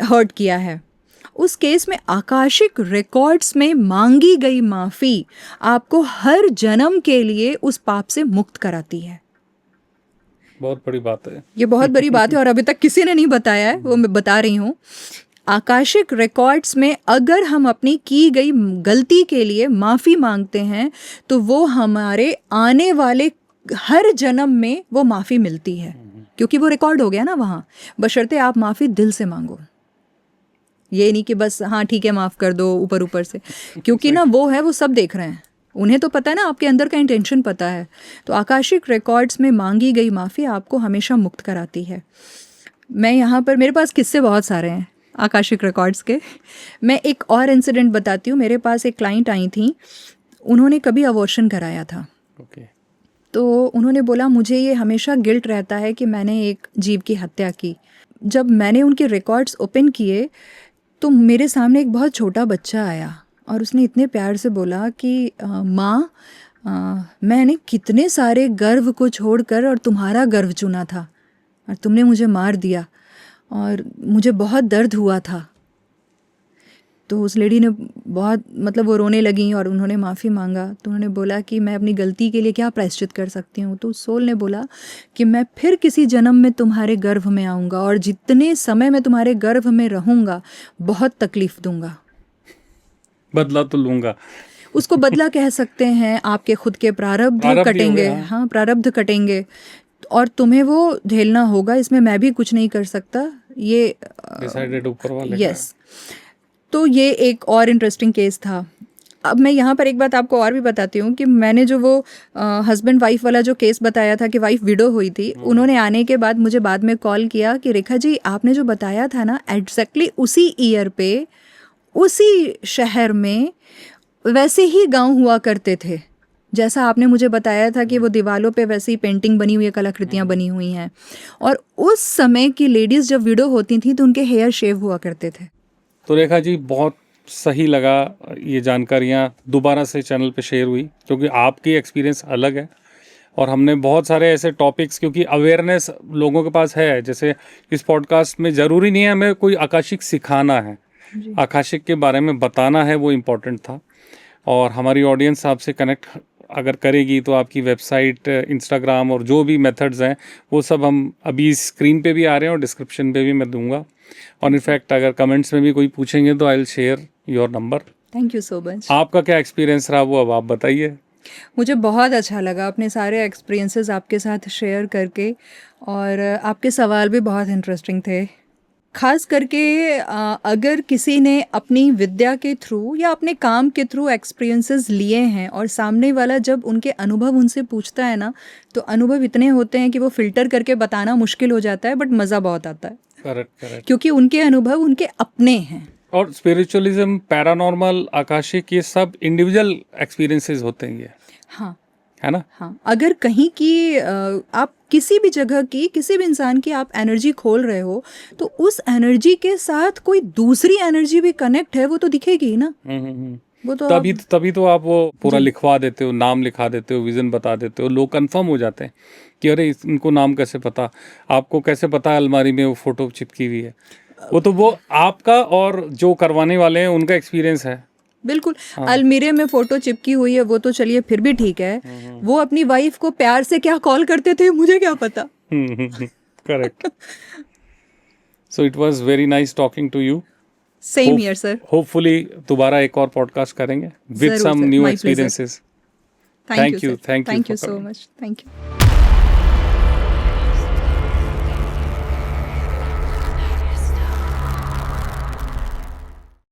हर्ट किया है। उस केस में आकाशिक रिकॉर्ड्स में मांगी गई माफ़ी आपको हर जन्म के लिए उस पाप से मुक्त कराती है। बहुत बड़ी बात है ये बहुत बड़ी बात है और अभी तक किसी ने नहीं बताया है, वो मैं बता रही हूँ। आकाशिक रिकॉर्ड्स में अगर हम अपनी की गई गलती के लिए माफ़ी मांगते हैं तो वो हमारे आने वाले हर जन्म में वो माफ़ी मिलती है, क्योंकि वो रिकॉर्ड हो गया ना वहाँ। बशर्ते आप माफ़ी दिल से मांगो, ये नहीं कि बस हाँ ठीक है माफ़ कर दो ऊपर ऊपर से, क्योंकि ना वो है, वो सब देख रहे हैं, उन्हें तो पता है ना, आपके अंदर का इंटेंशन पता है। तो आकाशिक रिकॉर्ड्स में मांगी गई माफ़ी आपको हमेशा मुक्त कराती है। मैं यहाँ पर, मेरे पास किस्से बहुत सारे हैं आकाशिक रिकॉर्ड्स के। मैं एक और इंसिडेंट बताती हूँ। मेरे पास एक क्लाइंट आई थी, उन्होंने कभी अबॉर्शन कराया था। तो उन्होंने बोला मुझे ये हमेशा गिल्ट रहता है कि मैंने एक जीव की हत्या की। जब मैंने उनके रिकॉर्ड्स ओपन किए तो मेरे सामने एक बहुत छोटा बच्चा आया और उसने इतने प्यार से बोला कि माँ, मैंने कितने सारे गर्व को छोड़कर और तुम्हारा गर्व चुना था और तुमने मुझे मार दिया और मुझे बहुत दर्द हुआ था। तो उस लेडी ने बहुत, मतलब वो रोने लगी और उन्होंने माफ़ी मांगा। तो उन्होंने बोला कि मैं अपनी गलती के लिए क्या प्रायश्चित कर सकती हूँ। तो सोल ने बोला कि मैं फिर किसी जन्म में तुम्हारे गर्भ में आऊँगा और जितने समय मैं तुम्हारे गर्भ में रहूँगा बहुत तकलीफ़ दूँगा, बदला तो लूँगा। उसको बदला कह सकते हैं, आपके खुद के प्रारब्ध कटेंगे। हाँ, प्रारब्ध कटेंगे और तुम्हें वो झेलना होगा, इसमें मैं भी कुछ नहीं कर सकता, ये डिसाइडेड ऊपर वाले। यस। तो ये एक और इंटरेस्टिंग केस था। अब मैं यहाँ पर एक बात आपको और भी बताती हूँ कि मैंने जो वो हस्बैंड वाइफ वाला जो केस बताया था कि वाइफ विडो हुई थी, उन्होंने आने के बाद मुझे बाद में कॉल किया कि रेखा जी आपने जो बताया था ना, एग्जैक्टली उसी ईयर पे उसी शहर में वैसे ही गांव हुआ करते थे जैसा आपने मुझे बताया था कि वो दीवालों पे वैसे ही पेंटिंग बनी हुई है, कलाकृतियाँ बनी हुई हैं। और उस समय की लेडीज़ जब विडो होती थी तो उनके हेयर शेव हुआ करते थे। तो रेखा जी बहुत सही लगा ये जानकारियाँ दोबारा से चैनल पे शेयर हुई, क्योंकि आपकी एक्सपीरियंस अलग है और हमने बहुत सारे ऐसे टॉपिक्स, क्योंकि अवेयरनेस लोगों के पास है। जैसे इस पॉडकास्ट में ज़रूरी नहीं है हमें कोई आकाशिक सिखाना है, आकाशिक के बारे में बताना है, वो इम्पोर्टेंट था। और हमारी ऑडियंस आपसे कनेक्ट अगर करेगी तो आपकी वेबसाइट, इंस्टाग्राम और जो भी मेथड्स हैं वो सब हम अभी स्क्रीन पे भी आ रहे हैं और डिस्क्रिप्शन पे भी मैं दूंगा। और इनफैक्ट अगर कमेंट्स में भी कोई पूछेंगे तो I will share your number. Thank you so much. आपका क्या एक्सपीरियंस रहा वो अब आप बताइए। मुझे बहुत अच्छा लगा अपने सारे एक्सपीरियंसेस आपके साथ शेयर करके, और आपके सवाल भी बहुत इंटरेस्टिंग थे। खास करके अगर किसी ने अपनी विद्या के थ्रू या अपने काम के थ्रू एक्सपीरियंसेस लिए हैं और सामने वाला जब उनके अनुभव उनसे पूछता है ना, तो अनुभव इतने होते हैं कि वो फिल्टर करके बताना मुश्किल हो जाता है, बट मज़ा बहुत आता है। Correct correct. क्योंकि उनके अनुभव उनके अपने हैं। और स्पिरिचुअलिज्म, पैरानॉर्मल, आकाशिक, ये सब इंडिविजुअल एक्सपीरियंसेस होते हैं ये, हाँ है ना? हाँ, अगर कहीं की आप किसी भी जगह की, किसी भी इंसान की आप एनर्जी खोल रहे हो, तो उस एनर्जी के साथ कोई दूसरी एनर्जी भी कनेक्ट है, वो तो दिखेगी ही ना। वो तो तभी तो आप वो पूरा लिखवा देते हो, नाम लिखा देते हो, विजन बता देते हो, लोग कंफर्म हो जाते हैं कि अरे इनको नाम कैसे पता, आपको कैसे पता है अलमारी में वो फोटो चिपकी हुई है। वो तो वो आपका और जो करवाने वाले हैं उनका एक्सपीरियंस है। बिल्कुल। अलमीरे में फोटो चिपकी हुई है, वो तो चलिए फिर भी ठीक है। वो अपनी वाइफ को प्यार से क्या कॉल करते थे, मुझे क्या पता। Correct. So it was very nice talking to you. Same here sir. Hopefully दोबारा एक और पॉडकास्ट करेंगे with some new experiences. Thank you thank you so much. Thank you.